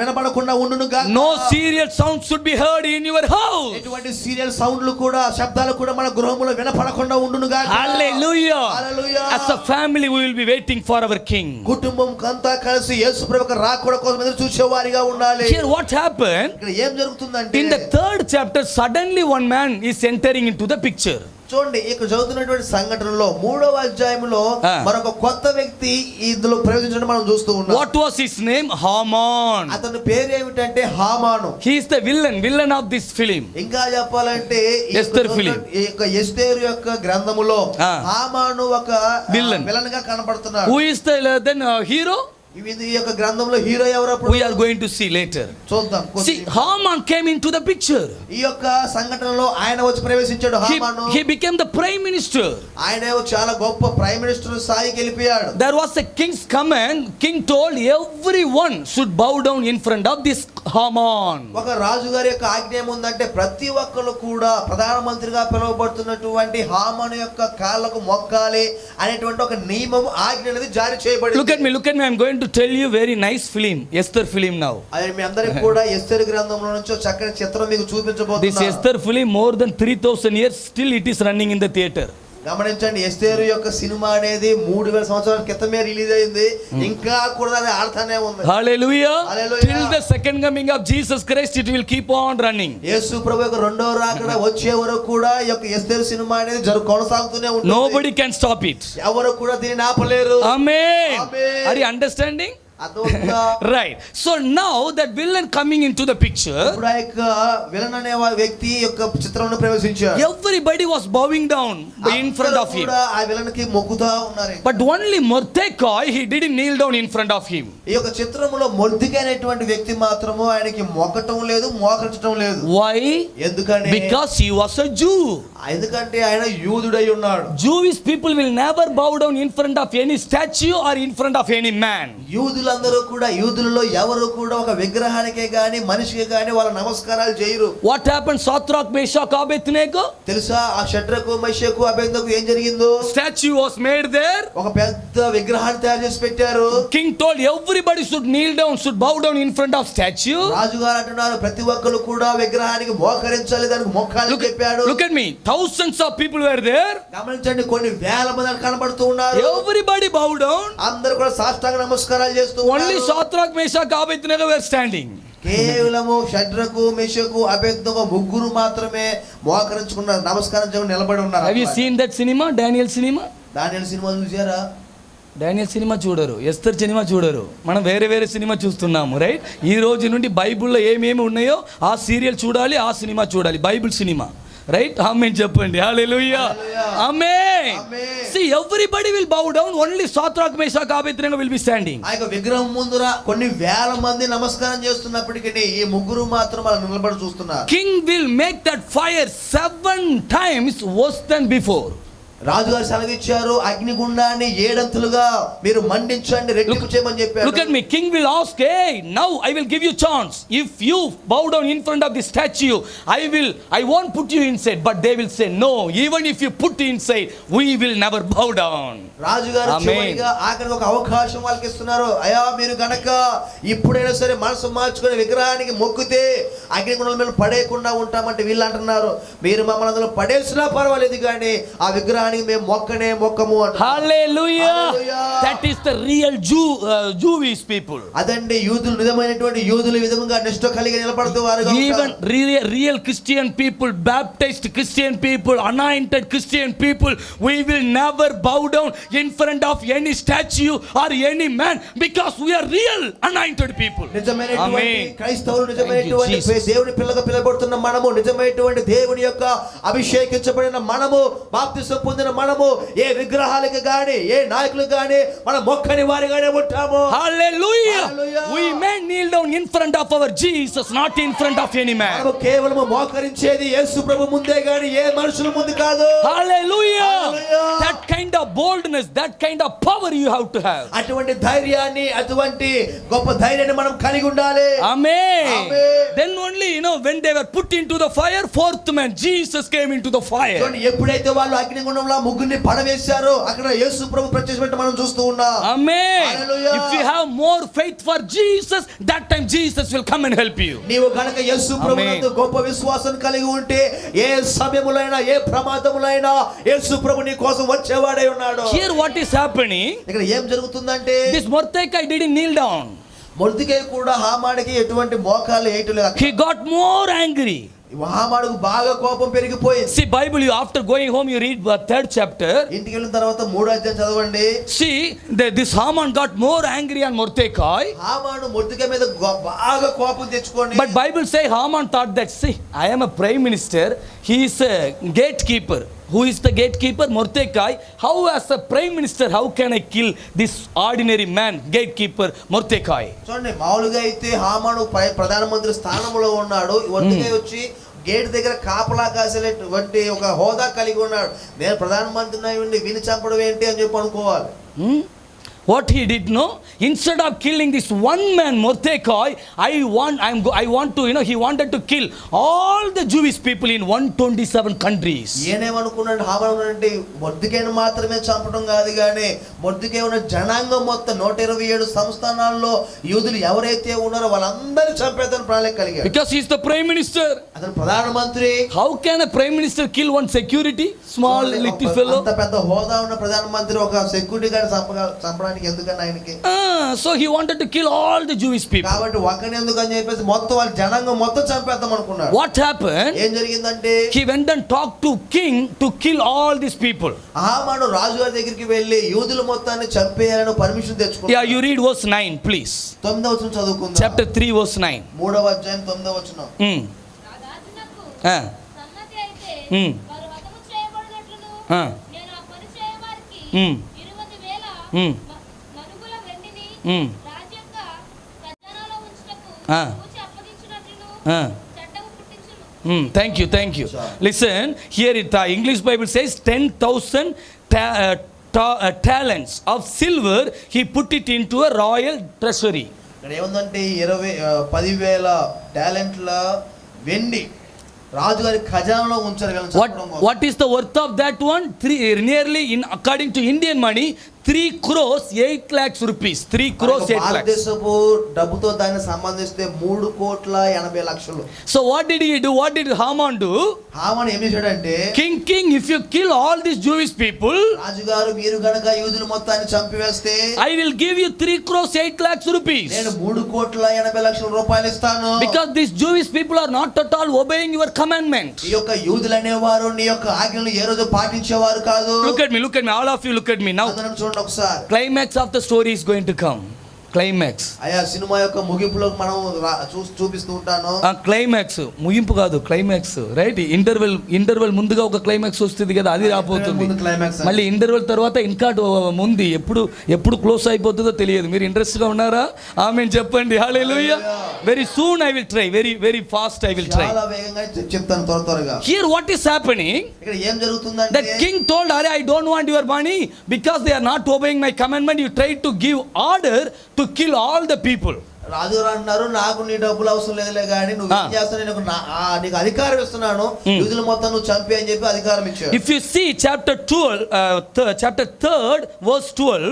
వినపడకుండా ఉండును గాక. No serial sound should be heard in your house. ఎటువంటి సీరియల్ సౌండ్లు కూడా, శబ్దాలు కూడా మన గృహంలో వినపడకుండా ఉండును గాక. Hallelujah. Hallelujah. As a family we will be waiting for our king. కుటుంబం అంతా కలిసి యేసు ప్రభు యొక్క రాకడ కోసం ఎదురు చూసేవారిగా ఉండాలి. Here what happened? ఇక్కడ ఏం జరుగుతుందంటే In the 3rd chapter suddenly one man is entering into the picture. చూడండి, ఇక్కడ చదువుతున్నటువంటి సంఘటనలో 3వ అధ్యాయంలో మరొక కొత్త వ్యక్తి ఇందులో ప్రవేశించడం మనం చూస్తూ ఉన్నాం. What was his name? Haman. అతని పేరు ఏమిటంటే హామాను. He is the villain of this film. ఇంకా చెప్పాలంటే ఎస్తేరు ఫిలిం. ఈ యొక్క ఎస్తేరు యొక్క గ్రంథములో హామాను ఒక విలన్ గా కనబడుతున్నాడు. Who is the then hero? ఈ యొక్క గ్రంథంలో హీరో ఎవరు? We are going to see later. చూద్దాం. See, Haman came into the picture. ఈ యొక్క సంఘటనలో ఆయన వచ్చి ప్రవేశించాడు. హామాను He became the prime minister. ఆయన చాలా గొప్ప ప్రైమ్ మినిస్టర్ స్థాయికి వెళ్ళిపోయాడు. There was a king's command. King told everyone should bow down in front of this Haman. ఒక రాజుగారి యొక్క ఆజ్ఞ ఏముందంటే ప్రతి ఒక్కరు కూడా ప్రధానమంత్రిగా పిలువబడుతున్నటువంటి హామాను యొక్క కాళ్ళకు మొక్కాలి అనేటువంటి ఒక నియమం, ఆజ్ఞ అనేది జారీ చేయబడింది. Look at me. I'm going to tell you very nice film, Esther film now. అది మీ అందరికి కూడా ఎస్తేరు గ్రంథంలో నుంచి చక్కని చిత్రం మీకు చూపించబోతున్నా. This Esther film more than 3000 years still it is running in the theater. గమనించండి, ఎస్తేరు యొక్క సినిమా అనేది 3000 సంవత్సరాల క్రితమే రిలీజ్ అయింది, ఇంకా కూడా అది ఆడుతూనే ఉంది. Hallelujah. Hallelujah. Till the second coming of Jesus Christ it will keep on running. యేసు ప్రభు యొక్క రెండవ రాకడ వచ్చే వరకు కూడా ఈ యొక్క ఎస్తేరు సినిమా అనేది కొనసాగుతూనే ఉంటుంది. Nobody can stop it. ఎవరు కూడా దీనిని ఆపలేరు. Amen. Amen. Are you understanding? అర్థమవుతుందా? Right. So now that villain coming into the picture, ఇప్పుడు ఆ యొక్క విలన్ అనే వ్యక్తి యొక్క చిత్రంలో ప్రవేశించాడు. everybody was bowing down in front of him. కూడా ఆ విలన్ కి మొక్కుతా ఉన్నారు. But only Mordecai, he didn't kneel down in front of him. ఈ యొక్క చిత్రంలో మొర్దెకై అనేటువంటి వ్యక్తి మాత్రము ఆయనకి మొక్కటం లేదు, మోకరించడం లేదు. Why? ఎందుకని? Because he was a Jew. ఎందుకంటే ఆయన యూదుడై ఉన్నాడు. Jewish people will never bow down in front of any statue or in front of any man. యూదులందరూ కూడా, యూదులలో ఎవరు కూడా ఒక విగ్రహానికే గాని మనిషికి గాని వాళ్ళ నమస్కారాలు చేయరు. What happened? Shadrach, Meshach, Abednego? తెలుసా ఆ షడ్రకు, మెషకు, అబేద్నెగోకు ఏం జరిగిందో? Statue was made there. ఒక పెద్ద విగ్రహాన్ని తయారు చేసి పెట్టారు. King told everybody should kneel down, should bow down in front of statue. రాజుగారు అంటున్నారు ప్రతి ఒక్కరు కూడా విగ్రహానికి మోకరించాలి, దానికి మొక్కాలని చెప్పాడు. Look at me. Thousands of people were there. గమనించండి, కొన్ని వేల మంది కనబడుతూ ఉన్నారు. Everybody bowed down. అందరూ కూడా సాష్టాంగ నమస్కారాలు చేస్తూ ఉన్నారు. Only Shadrach, Meshach, Abednego were standing. కేవలము షడ్రకు, మెషకు, అబేద్నెగో ముగ్గురు మాత్రమే మోకరించుకున్నారు, నమస్కారం చేయకుండా నిలబడి ఉన్నారు. Have you seen that cinema? Daniel cinema? దానియేలు సినిమా చూసారా? డానియల్ సినిమా చూడరు, ఎస్తర్ సినిమా చూడరు. మనం వేరే వేరే సినిమా చూస్తున్నాము, రైట్? ఈ రోజు నుండి బైబిల్లో ఏమేమి ఉన్నాయో ఆ సీరియల్ చూడాలి, ఆ సినిమా చూడాలి, బైబిల్ సినిమా, రైట్? ఆమేన్ చెప్పండి. హల్లెలూయా. ఆమేన్. See, everybody will bow down, only Shadrach, Meshach, Abednego will be standing. ఆ యొక్క విగ్రహం ముందర కొన్ని వేల మంది నమస్కారం చేస్తున్నప్పటికీ ఈ ముగ్గురు మాత్రం అలా నిలబడి చూస్తున్నారు. King will make that fire 7 times worse than before. రాజుగారు సెలవిచ్చారు, అగ్నిగుండాన్ని 7 అంతలుగా మీరు మండించండి, రెట్టింపు చేయమని చెప్పారు. Look at me. King will ask, hey, now I will give you chance. If you bow down in front of the statue, I won't put you inside. But they will say, no, even if you put inside, we will never bow down. రాజుగారు చివరిగా ఆఖరికి ఒక అవకాశం వాళ్ళకి ఇస్తున్నారు. అయ్యా, మీరు గనక ఇప్పుడైనా సరే మనసు మార్చుకుని విగ్రహానికి మొక్కితే అగ్నిగుండం మీద పడేయకుండా ఉంటామంటే వీళ్ళు అంటున్నారు, మీరు మమ్మల్ని అందులో పడేసినా పర్వాలేదు కానీ ఆ విగ్రహానికి మేము మొక్కము అంటారు. Hallelujah. That is the real Jewish people. అదండి యూదులు, నిజమైనటువంటి యూదులు ఈ విధంగా నిష్ఠ కలిగి నిలబడుతూ వారుగా Even real Christian people, baptized Christian people, anointed Christian people, we will never bow down in front of any statue or any man because we are real anointed people. నిజమైనటువంటి క్రైస్తవులు, నిజమైనటువంటి దేవుని పిల్లగా పిలవబడుతున్న మనము, నిజమైనటువంటి దేవుని యొక్క అభిషేకించబడిన మనము, బాప్తిసం పొందిన మనము ఏ విగ్రహాలకు గాని ఏ నాయకులకు గాని మనం మొక్కని వారిగానే ఉంటాము. Hallelujah. We may kneel down in front of our Jesus, not in front of any man. మనము కేవలం మోకరించేది యేసు ప్రభు ముందే గాని ఏ మనుషుల ముందు కాదు. Hallelujah. That kind of boldness, that kind of power you have to have. అటువంటి ధైర్యాన్ని, అటువంటి గొప్ప ధైర్యాన్ని మనం కలిగి ఉండాలి. Amen. Then only, when they were put into the fire, 4th man, Jesus came into the fire. ఎప్పుడైతే వాళ్ళు అగ్నిగుండంలో ముగ్గురిని పడవేశారో అక్కడ యేసు ప్రభు ప్రత్యక్షమై మనం చూస్తూ ఉన్నాం. Amen. If you have more faith for Jesus, that time Jesus will come and help you. నీవు గనుక యేసు ప్రభునందు గొప్ప విశ్వాసం కలిగి ఉంటే ఏ సమయములైనా ఏ ప్రమాదములైనా యేసు ప్రభు నీ కోసం వచ్చేవాడై ఉన్నాడు. Here what is happening? ఇక్కడ ఏం జరుగుతుందంటే This Mordecai didn't kneel down. Mordecai కూడా హామానుకి ఎటువంటి మోకాలు వేయట్లేదు. He got more angry. హామానుకు బాగా కోపం పెరిగిపోయింది. See, Bible, you after going home you read 3rd chapter. ఇంటికి వెళ్ళిన తర్వాత 3వ అధ్యాయం చదవండి. See, this Haman got more angry on Mordecai. హామాను మొర్దెకై మీద బాగా కోపం తెచ్చుకొని, But Bible say Haman thought that, see, I am a prime minister, he is a gatekeeper. Who is the gatekeeper? Mordecai. How as a prime minister, how can I kill this ordinary man, gatekeeper Mordecai? చూడండి, మామూలుగా అయితే హామాను ప్రధానమంత్రి స్థానంలో ఉన్నాడు. Mordecai వచ్చి gate దగ్గర కాపలా కాసేటువంటి ఒక హోదా కలిగి ఉన్నాడు. నేను ప్రధానమంత్రిని ఉండి విని చంపడం ఏంటి అని చెప్పి అనుకోవాలి. What he did, no? Instead of killing this one man Mordecai, I want to, he wanted to kill all the Jewish people in 127 countries. ఏనేమనుకున్నాడు హామాను అంటే మొర్దెకైని మాత్రమే చంపడం కాదు కానీ మొర్దెకై ఉన్న జనాంగం మొత్తం 127 సంస్థానాల్లో యూదులు ఎవరైతే ఉన్నారో వాళ్ళందరినీ చంపేద్దామని ప్రణాళిక కలిగాడు. Because he is the prime minister. అతను ప్రధానమంత్రి. How can a prime minister kill one security? Small little fellow. అంత పెద్ద హోదా ఉన్న ప్రధానమంత్రి ఒక సెక్యూరిటీ గార్డ్ చంపడానికి మటుకు ఎందుకని ఆయనకి. So he wanted to kill all the Jewish people. కాబట్టి ఒకని ఎందుకు అని చెప్పేసి మొత్తం వాళ్ళ జనాంగం మొత్తం చంపేద్దాం అనుకున్నాడు. What happened? ఏం జరిగిందంటే He went and talked to king to kill all these people. హామాను రాజుగారి దగ్గరికి వెళ్ళి యూదుల మొత్తాన్ని చంపేయాలని పర్మిషన్ తెచ్చుకున్నాడు. Yeah, you read verse 9 please. 9వ వచనం చదువుకుందాం. Chapter 3 verse 9. 3వ అధ్యాయం 9వ వచనం. సన్నతి అయితే వారు హతము చేయబడినట్లును నేను ఆ పని చేయవారికి 20,000 మనుగుల వెండిని రాజు యొక్క ఖజానాలో ఉంచుటకు పూచి అప్పగించినట్లును చట్టము పుట్టించును. Thank you. Listen, here the English Bible says 10,000 talents of silver he put it into a royal treasury. ఇక్కడ ఏముందంటే 10,000 టాలెంట్ల వెండి రాజుగారి ఖజానాలో ఉంచగలను. What is the worth of that one? Nearly, in according to Indian money, 3 crores 8 lakhs rupees. 3 crores 8 lakhs. భారతదేశపు డబ్బుతో దాన్ని సంబంధిస్తే 3,80,00,000. So what did he do? What did Haman do? హామాను ఏం చేశాడంటే, King, if you kill all these Jewish people, రాజుగారు మీరు గనక యూదుల మొత్తాన్ని చంపివేస్తే I will give you 3 crores 8 lakhs rupees. నేను 3,80,00,000 రూపాయలు ఇస్తాను. Because these Jewish people are not at all obeying your commandment. ఈ యొక్క యూదులు అనేవారు నీ యొక్క ఆజ్ఞలను ఏ రోజు పాటించేవారు కాదు. Look at me, all of you look at me now. అందరం చూడండి ఒకసారి. Climax of the story is going to come. Climax. అయ్యా సినిమా యొక్క ముగింపులో మనం చూపిస్తూ ఉంటాను. క్లైమాక్స్ ముగింపు కాదు, క్లైమాక్స్ రైట్. ఇంటర్వెల్ ముందుగా ఒక క్లైమాక్స్ వస్తుంది కదా, అది రాబోతుంది. మళ్ళీ ఇంటర్వెల్ తర్వాత ఇంకా ముందు ఎప్పుడు క్లోజ్ అయిపోతుందో తెలియదు. మీరు ఇంట్రెస్ట్ గా ఉన్నారా? ఆమేన్ చెప్పండి. హల్లెలూయా. Very soon I will try, very fast I will try. చాలా వేగంగా చెప్తాను త్వరగా. Here what is happening? ఇక్కడ ఏం జరుగుతుందంటే, the king told, I don't want your money because they are not obeying my commandment. You try to give order to kill all the people. రాజుగారు అంటున్నారు, నాకు నీ డబ్బులు అవసరం లేదులే కానీ నువ్వు ఏం చేస్తావు, నీకు అధికారం ఇస్తున్నాను, యూదుల మొత్తం నువ్వు చంపి అని చెప్పి అధికారం ఇచ్చాడు. If you see chapter 3 verse 12,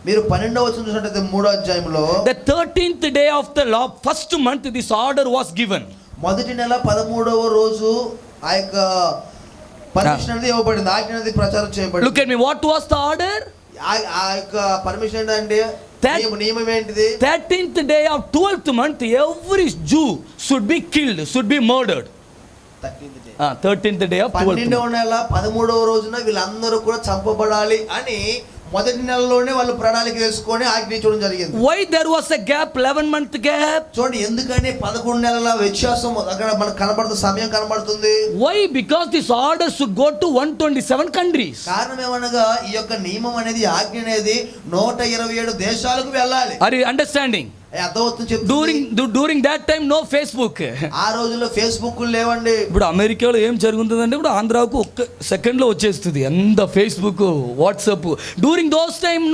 మీరు 12వ వచనం చూసినట్లయితే 3వ అధ్యాయంలో, the 13th day of the law, first month, this order was given. మొదటి నెల 13వ రోజు ఆ యొక్క పర్మిషన్ అనేది ఇవ్వబడింది, ఆజ్ఞ అనేది ప్రచారం చేయబడింది. Look at me, what was the order? ఆ యొక్క పర్మిషన్ ఏంటంటే నియమం ఏంటిది? 13th day of 12th month, every Jew should be killed, should be murdered. 13th day of 12th month. 12వ నెల 13వ రోజున వీళ్ళందరూ కూడా చంపబడాలి అని మొదటి నెలలోనే వాళ్ళు ప్రణాళిక వేసుకొని ఆజ్ఞించడం జరిగింది. Why there was a gap, 11 month gap? చూడండి ఎందుకని 11 నెలల వ్యత్యాసం అక్కడ మనకు కనబడుతుంది, సమయం కనబడుతుంది. Why? Because this order should go to 127 countries. కారణం ఏమనగా ఈ యొక్క నియమం అనేది, ఆజ్ఞ అనేది 127 దేశాలకు వెళ్ళాలి. Are you understanding? During that time no Facebook. ఆ రోజుల్లో ఫేస్బుక్ లేవండి. ఇప్పుడు అమెరికాలో ఏం జరుగుతుందంటే ఇప్పుడు ఆంధ్రాకు ఒక్క సెకండ్ లో వచ్చేస్తుంది అంత Facebook, WhatsApp. During those time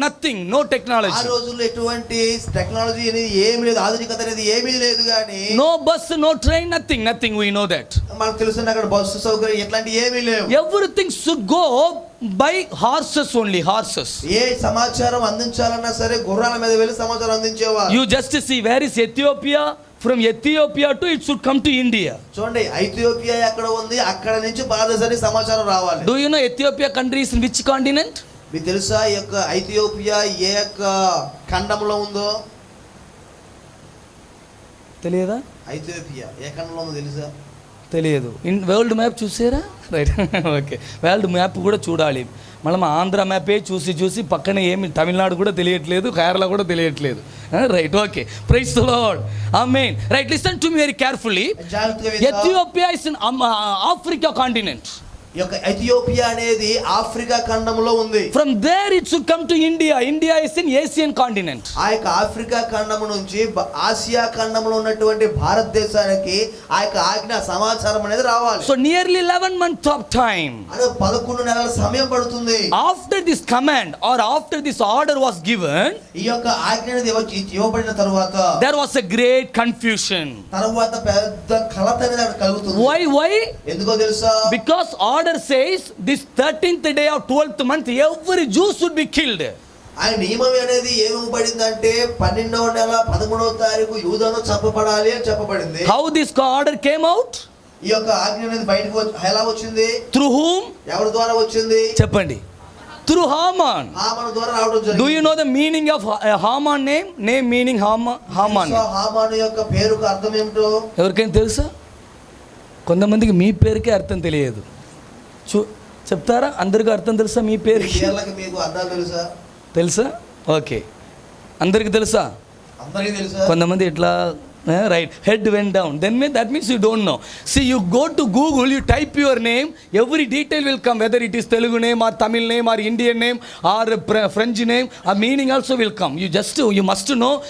nothing, no technology. ఆ రోజుల్లో ఎటువంటి టెక్నాలజీ అనేది ఏమీ లేదు, ఆధునికత అనేది ఏమీ లేదు. కానీ no bus, no train, nothing. We know that. మనకు తెలుసు అక్కడ బస్సు సౌకర్యం ఎట్లాంటి ఏమీ లేవు. Everything should go by horses only, horses. ఏ సమాచారం అందించాలన్నా సరే గుర్రాల మీద వెళ్ళి సమాచారం అందించేవారు. You just see where is Ethiopia, from Ethiopia to it should come to India. చూడండి ఐథియోపియా ఎక్కడ ఉంది, అక్కడ నుంచి భారతదేశానికి సమాచారం రావాలి. Do you know Ethiopia country is in which continent? మీకు తెలుసా ఈ యొక్క ఐథియోపియా ఏ యొక్క ఖండంలో ఉందో? తెలియదా? ఐథియోపియా ఏ ఖండంలో ఉందో తెలుసా? తెలియదు. వరల్డ్ మ్యాప్ చూసారా? Right, okay. వరల్డ్ మ్యాప్ కూడా చూడాలి. మనం ఆంధ్ర మ్యాపే చూసి పక్కన ఏమి తమిళనాడు కూడా తెలియట్లేదు, కేరళ కూడా తెలియట్లేదు. Right, okay. Praise the Lord. Amen. Right, listen to me very carefully. Ethiopia is in Africa continent. ఈ యొక్క ఎథియోపియా అనేది ఆఫ్రికా ఖండంలో ఉంది. From there it should come to India. India is in Asian continent. ఆ యొక్క Africa ఖండం నుంచి Asia ఖండంలో ఉన్నటువంటి భారతదేశానికి ఆ యొక్క ఆజ్ఞ సమాచారం అనేది రావాలి. So nearly 11 months of time. అంటే 11 నెలల సమయం పడుతుంది. After this command or after this order was given, ఈ యొక్క ఆజ్ఞ అనేది ఇవ్వబడిన తరువాత there was a great confusion. తరువాత పెద్ద కలత అనేది కలుగుతుంది. Why? ఎందుకో తెలుసా? Because order says this 13th day of 12th month every Jew should be killed. ఆ నియమం అనేది ఏమివ్వబడిందంటే 12వ నెల 13వ తారీఖు యూదులను చంపబడాలి అని చెప్పబడింది. How this order came out? ఈ యొక్క ఆజ్ఞ అనేది బయటకు ఎలా వచ్చింది? Through whom? ఎవరి ద్వారా వచ్చింది? చెప్పండి. Through Haman. హామాను ద్వారా రావడం జరిగింది. Do you know the meaning of Haman name? Name meaning Haman. తెలుసా హామాను యొక్క పేరుకు అర్థం ఏమిటో? ఎవరికైనా తెలుసా? కొంతమందికి మీ పేరుకే అర్థం తెలియదు. చెప్తారా? అందరికీ అర్థం తెలుసా మీ పేరుకి? పేర్లకి మీకు అర్థాలు తెలుసా? తెలుసా? ఓకే, అందరికి తెలుసా? అందరికీ తెలుసా? కొంతమంది ఇట్లా right, head went down, then that means you don't know. See, you go to Google, you type your name, every detail will come, whether it is Telugu name or Tamil name or Indian name or French name, a meaning also will come. You must know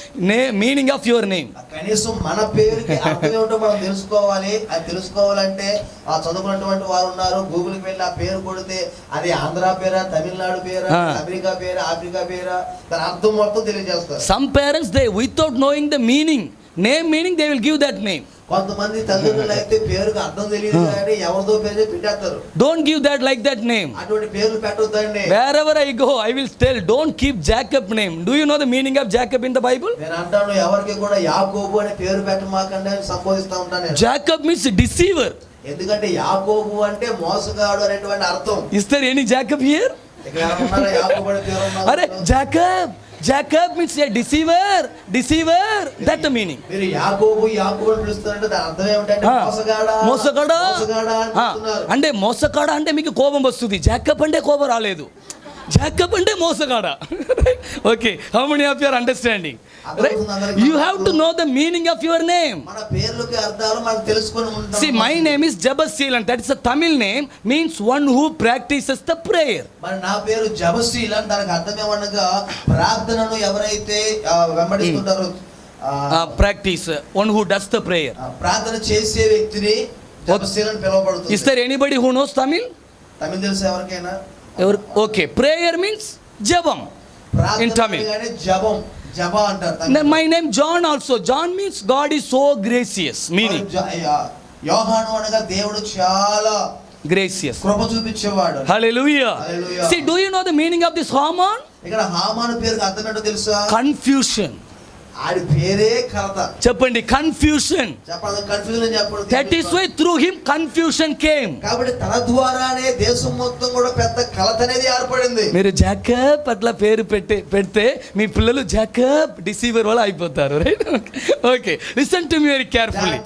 meaning of your name. కనీసం మన పేరుకి అర్థం ఏమిటో మనం తెలుసుకోవాలి. అది తెలుసుకోవాలంటే ఆ చదువుకున్నటువంటి వారు ఉన్నారు, గూగుల్కి వెళ్ళి ఆ పేరు కొడితే అది ఆంధ్ర పేరా, తమిళనాడు పేరా, అమెరికా పేరా, ఆఫ్రికా పేరా, దాని అర్థం మొత్తం తెలియజేస్తారు. Some parents, they without knowing the meaning, name meaning, they will give that name. కొంతమంది తల్లిదండ్రులు అయితే పేరుకి అర్థం తెలియదు కానీ ఎవరిదో పేరు పెట్టేస్తారు. Don't give that like that name. అటువంటి పేర్లు పెట్టొద్దండి. Wherever I go, I will tell, don't keep Jacob name. Do you know the meaning of Jacob in the Bible? నేను అంటాను ఎవరికి కూడా యాకోబు అనే పేరు పెట్టమాకండి అని సంబోధిస్తా ఉంటాను. Jacob means deceiver. ఎందుకంటే యాకోబు అంటే మోసగాడు అనేటువంటి అర్థం. Is there any Jacob here? ఇక్కడ ఉన్నారా యాకోబు అనే పేరు ఉన్నారు? Are Jacob means a deceiver, that the meaning. మీరు యాకోబు అని పిలుస్తారంటే దాని అర్థం ఏమిటంటే మోసగాడా అంటున్నారు. అంటే మోసగాడా అంటే మీకు కోపం వస్తుంది. జాకబ్ అంటే కోపం రాలేదు. జాకబ్ అంటే మోసగాడా. Okay, how many of you are understanding? You have to know the meaning of your name. మన పేర్లకి అర్థాలు మనం తెలుసుకొని ఉంటాం. See, my name is Jabashilan, that is a Tamil name, means one who practices the prayer. మరి నా పేరు జబశీలన్, దానికి అర్థం ఏమనగా ప్రార్థనను ఎవరైతే వెంబడిస్తుంటారో, practice, one who does the prayer. ప్రార్థన చేసే వ్యక్తిని జబశీలన్ పిలువబడుతుంది. Is there anybody who knows Tamil? తమిళ తెలుసా ఎవరికైనా? Okay, prayer means jabam in Tamil. జపం, జప అంటారు. My name John also. John means God is so gracious, meaning యోహాను అనగా దేవుడు చాలా gracious, Krupa చూపించేవాడు. Hallelujah. See, do you know the meaning of this Haman? ఇక్కడ హామాను పేరుకి అర్థం ఏంటో తెలుసా? Confusion. ఆడి పేరే కలత. చెప్పండి, confusion. చెప్పండి, కన్ఫ్యూజన్ చెప్పండి. That is why through him confusion came. కాబట్టి తన ద్వారానే దేశం మొత్తం కూడా పెద్ద కలత అనేది ఏర్పడింది. మీరు జాకబ్ అట్లా పేరు పెడితే మీ పిల్లలు జాకబ్ డిసీవర్ వల్ల అయిపోతారు, right? Okay, listen to me very carefully.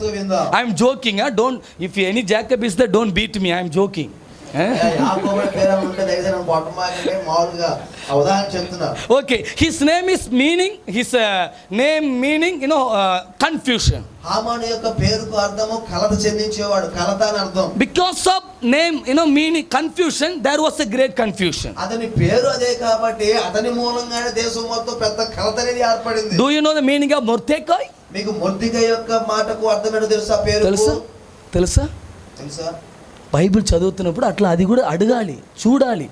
I am joking. Don't, if any Jacob is the don't beat me. I am joking. Okay, his name is meaning, his name meaning, confusion. హామాను యొక్క పేరుకు అర్థము కలత చెందించేవాడు, కలత అని అర్థం. Because of name, meaning confusion, there was a great confusion. అతని పేరు అదే కాబట్టి అతని మూలంగానే దేశం మొత్తం పెద్ద కలత అనేది ఏర్పడింది. Do you know the meaning of Mordecai? మీకు మొర్దెకై యొక్క మాటకు అర్థం ఏంటో తెలుసా? పేరు తెలుసా? బైబిల్ చదువుతున్నప్పుడు అట్లా అది కూడా అడగాలి, చూడాలి,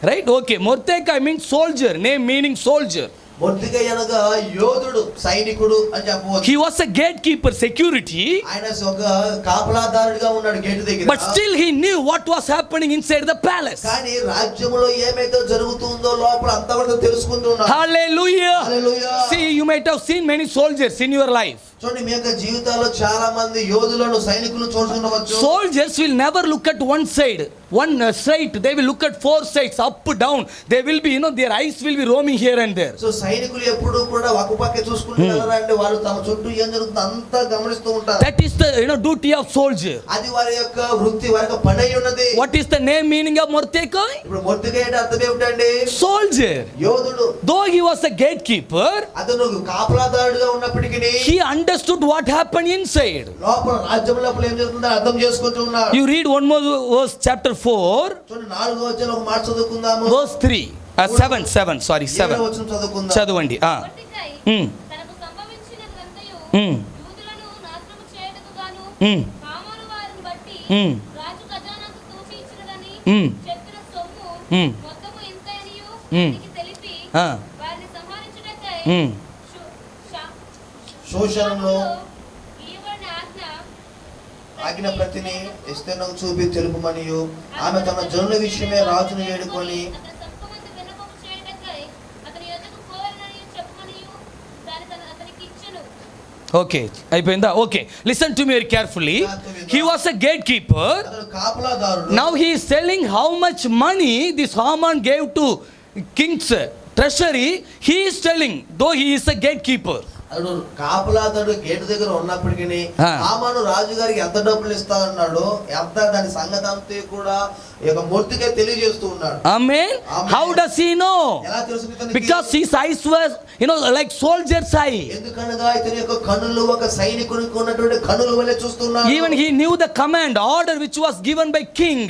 right? Okay, Mordecai means soldier. Name meaning soldier. Mordecai అనగా యోధుడు, సైనికుడు అని చెప్పవచ్చు. He was a gatekeeper, security. ఆయన ఒక కాపలాదారుడిగా ఉన్నాడు గేట్ దగ్గర. But still he knew what was happening inside the palace. కానీ రాజ్యములో ఏమైతే జరుగుతుందో లోపల అంతవరకు తెలుసుకుంటూ ఉన్నాడు. Hallelujah. Hallelujah. See, you might have seen many soldiers in your life. చూడండి, మీ యొక్క జీవితాల్లో చాలా మంది యోధులను, సైనికులను చూస్తుండవచ్చు. Soldiers will never look at one side, one straight. They will look at four sides, up, down. They will be, their eyes will be roaming here and there. So సైనికులు ఎప్పుడు కూడా ఒక పక్కే చూసుకుంటూ వెళ్ళరండి. వాళ్ళు తమ చుట్టూ ఏం జరుగుతుందో అంతా గమనిస్తూ ఉంటారు. That is the duty of soldier. అది వారి యొక్క వృత్తి, వారి యొక్క పని అయి ఉన్నది. What is the name meaning of Mordecai? ఇప్పుడు మొర్దెకై అంటే అర్థం ఏమిటండి? Soldier. యోధుడు. Though he was a gatekeeper, అతను కాపలాదారుడుగా ఉన్నప్పటికీ he understood what happened inside. లోపల రాజ్యం లోపల ఏం జరుగుతుందో అర్థం చేసుకుంటూ ఉన్నారు. You read one more verse, chapter 4. చూడండి, 4వ వచనం ఒక మాట చదువుకుందాము. Verse 3. 7. Sorry, 7. 7వ వచనం చదువుకుందాం. చదవండి. తనకు సంభవించినదంతయు యూదులను నాశనము చేయుటకు గాను హామాను వారిని బట్టి రాజు ఖజానాకు తూచి ఇచ్చినదని చెప్పిన సొమ్ము మొత్తము ఇంతయనియు వారికి తెలిపి వారిని సంహరించుటకై శోషణలో ఇవ్వబడిన ఆజ్ఞ ప్రతిని ఎస్తేర్నకు చూపి తెలుపుమనియు ఆమె తన జనుల విషయమే రాజును వేడుకొని ఓకే అయిపోయిందా? Okay, listen to me very carefully. He was a gate keeper. అతడు కాపలాదారుడు. Now he is telling how much money this Haman gave to king's treasury. He is telling though he is a gate keeper. అతడు కాపలాదారుడు gate దగ్గర ఉన్నప్పటికీ హామాను రాజు గారికి ఎంత డబ్బులు ఇస్తా అన్నాడు, ఎంత దాని సంగతి అంతా కూడా ఈ యొక్క మొర్దెకై తెలియజేస్తూ ఉన్నాడు. Amen. How does he know? ఎలా తెలుసు ఇతనికి? Because his eyes were, like soldier's eye. ఎందుకనగా ఇతని యొక్క కన్నులు ఒక సైనికునికి ఉన్నటువంటి కన్నుల వలె చూస్తున్నాడు. Even he knew the command, order which was given by king.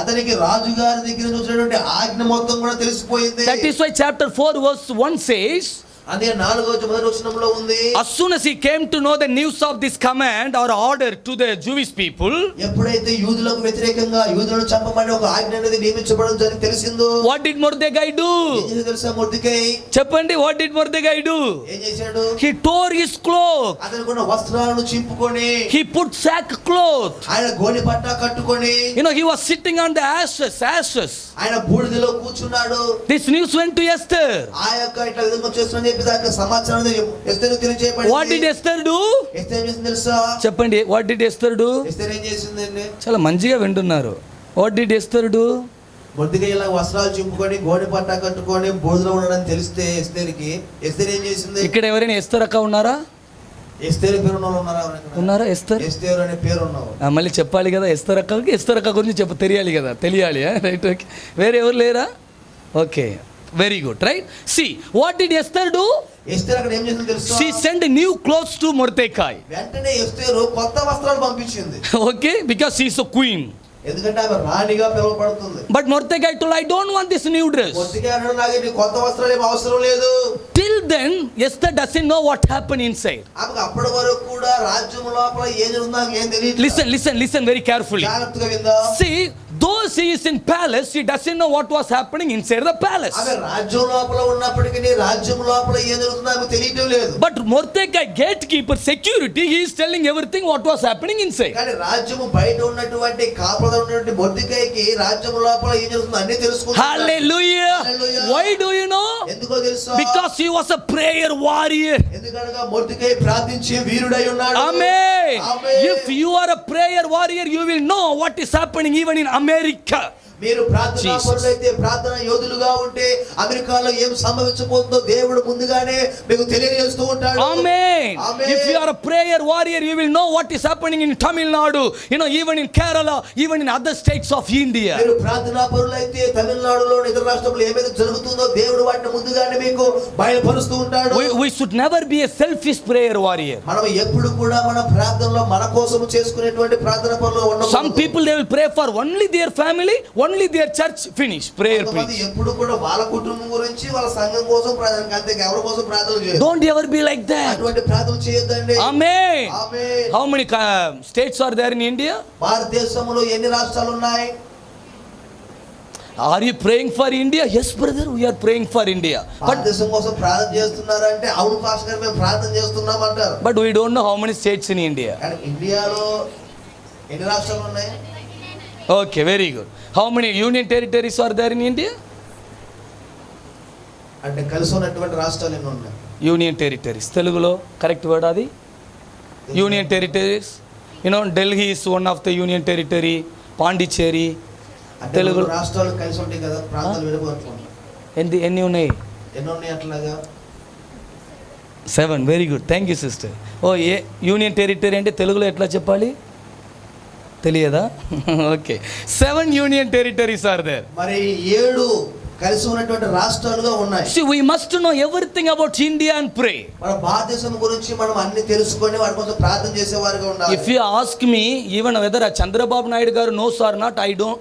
అతనికి రాజు గారి దగ్గర చూసినటువంటి ఆజ్ఞ మొత్తం కూడా తెలిసిపోయింది. That is why chapter 4 verse 1 says, అదే 4వ మొదటి వచనంలో ఉంది. as soon as he came to know the news of this command or order to the Jewish people, ఎప్పుడైతే యూదులకు వ్యతిరేకంగా యూదులను చంపమని ఒక ఆజ్ఞ అనేది నియమించబడడం జరిగి తెలిసిందో, what did Mordecai do? ఏం చేశాడు తెలుసా మొర్దెకై? చెప్పండి, what did Mordecai do? ఏం చేశాడు? He tore his cloth. అతనుకున్న వస్త్రాలను చింపుకొని, He put sackcloth. ఆయన గోనె పట్టా కట్టుకొని, He was sitting on the ashes. ఆయన బూడిదలో కూర్చున్నాడు. This news went to Esther. ఆ యొక్క ఇట్లా విధంగా చేస్తున్నా చెప్పి దానికి సమాచారం ఎస్తేరు తెలియజేయబడింది. What did Esther do? ఎస్తేరు ఏం చేసింది తెలుసా? చెప్పండి, what did Esther do? ఎస్తేరు ఏం చేసిందండి? చాలా మంచిగా వింటున్నారు. What did Esther do? Mordecai ఇలా వస్త్రాలు చింపుకొని గోనె పట్టా కట్టుకొని బూడిదలో ఉన్నాడని తెలిస్తే ఎస్తేరుకి, ఎస్తేరు ఏం చేసింది? ఇక్కడ ఎవరైనా ఎస్తర్ అక్క ఉన్నారా? ఎస్తేరు పేరు ఉన్న వాళ్ళు ఉన్నారా ఎవరైనా? ఉన్నారా ఎస్తర్? ఎస్తేరు అనే పేరు ఉన్నవారు. మళ్ళీ చెప్పాలి కదా, ఎస్తర్ అక్క గురించి తెలియాలి కదా, తెలియాలి. Right, okay. వేరే ఎవరు లేరా? Okay, very good. Right, see what did Esther do? ఎస్తేరు అక్కడ ఏం చేసింది తెలుసా? She sent new clothes to Mordecai. వెంటనే ఎస్తేరు కొత్త వస్త్రాలు పంపించింది. Okay, because she is a queen. ఎందుకంటే ఆమె రాణిగా పిలువబడుతుంది. But Mordecai told, I don't want this new dress. Mordecai అన్నాడు, నాకు ఈ కొత్త వస్త్రాలు ఏం అవసరం లేదు. Till then, Esther doesn't know what happened inside. ఆమెకు అప్పటి వరకు కూడా రాజ్యం లోపల ఏం జరుగుతుందో ఆమెకు ఏం తెలియదు. Listen very carefully. జాగ్రత్తగా విందా. See, though she is in palace, she doesn't know what was happening inside the palace. ఆమె రాజ్యం లోపల ఉన్నప్పటికీ రాజ్యం లోపల ఏం జరుగుతుందో ఆమెకు తెలియటం లేదు. But Mordecai, gatekeeper, security, he is telling everything what was happening inside. కానీ రాజ్యము బయట ఉన్నటువంటి కాపలా ఉన్నటువంటి మొర్దెకైకి రాజ్యం లోపల ఏం జరుగుతుందో అన్ని తెలుసుకుంటాడు. Hallelujah. Hallelujah. Why do you know? ఎందుకో తెలుసా? Because he was a prayer warrior. ఎందుకనగా మొర్దెకై ప్రార్థించే వీరుడై ఉన్నాడు. Amen. Amen. If you are a prayer warrior, you will know what is happening even in America. మీరు ప్రార్థనా పరులైతే, ప్రార్థనా యోధులుగా ఉంటే అమెరికాలో ఏం సంభవించబోతుందో దేవుడు ముందుగానే మీకు తెలియజేస్తూ ఉంటాడు. Amen. Amen. If you are a prayer warrior, you will know what is happening in Tamil Nadu, even in Kerala, even in other states of India. మీరు ప్రార్థనా పరులైతే తమిళనాడులో ఇతర రాష్ట్రాల్లో ఏమైతే జరుగుతుందో దేవుడు వాటిని ముందుగానే మీకు బయలుపరుస్తూ ఉంటాడు. We should never be a selfish prayer warrior. మనం ఎప్పుడు కూడా మన ప్రార్థనలో మన కోసం చేసుకునేటువంటి ప్రార్థనా పరులుగా ఉండకూడదు. Some people, they will pray for only their family, only their church, finish prayer, please. ఎప్పుడు కూడా వాళ్ళ కుటుంబం గురించి, వాళ్ళ సంఘం కోసం ప్రార్థన, అంతే ఎవరి కోసం ప్రార్థన చేయరు. Don't ever be like that. అటువంటి ప్రార్థన చేయొద్దండి. Amen. Amen. How many states are there in India? భారతదేశంలో ఎన్ని రాష్ట్రాలు ఉన్నాయి? Are you praying for India? Yes, brother, we are praying for India. భారతదేశం కోసం ప్రార్థన చేస్తున్నారంటే అవును పాస్టర్ గారు మేము ప్రార్థన చేస్తున్నాం అంటారు. But we don't know how many states in India. కానీ ఇండియాలో ఎన్ని రాష్ట్రాలు ఉన్నాయి? Okay, very good. How many union territories are there in India? అంటే కలిసి ఉన్నటువంటి రాష్ట్రాలు ఎన్ని ఉన్నాయి? Union territories. Telugulo correct word adi? Union territories. Delhi is one of the union territory. Pondicherry. Telugu రాష్ట్రాలు కలిసి ఉంటాయి కదా, ప్రాంతాలు విడిపోతుంటాయి. ఎన్ని ఉన్నాయి? ఎన్ని ఉన్నాయి అట్లాగా? 7. Very good, thank you sister. Union territory అంటే తెలుగులో ఎట్లా చెప్పాలి తెలియదా? Okay, 7 union territories are there. మరి 7 కలిసి ఉన్నటువంటి రాష్ట్రాలుగా ఉన్నాయి. See, we must know everything about India and pray. మన భారతదేశం గురించి మనం అన్ని తెలుసుకొని వాటి కోసం ప్రార్థన చేసేవారుగా ఉండాలి. If you ask me, even whether Chandrababu Naidu garu knows or not,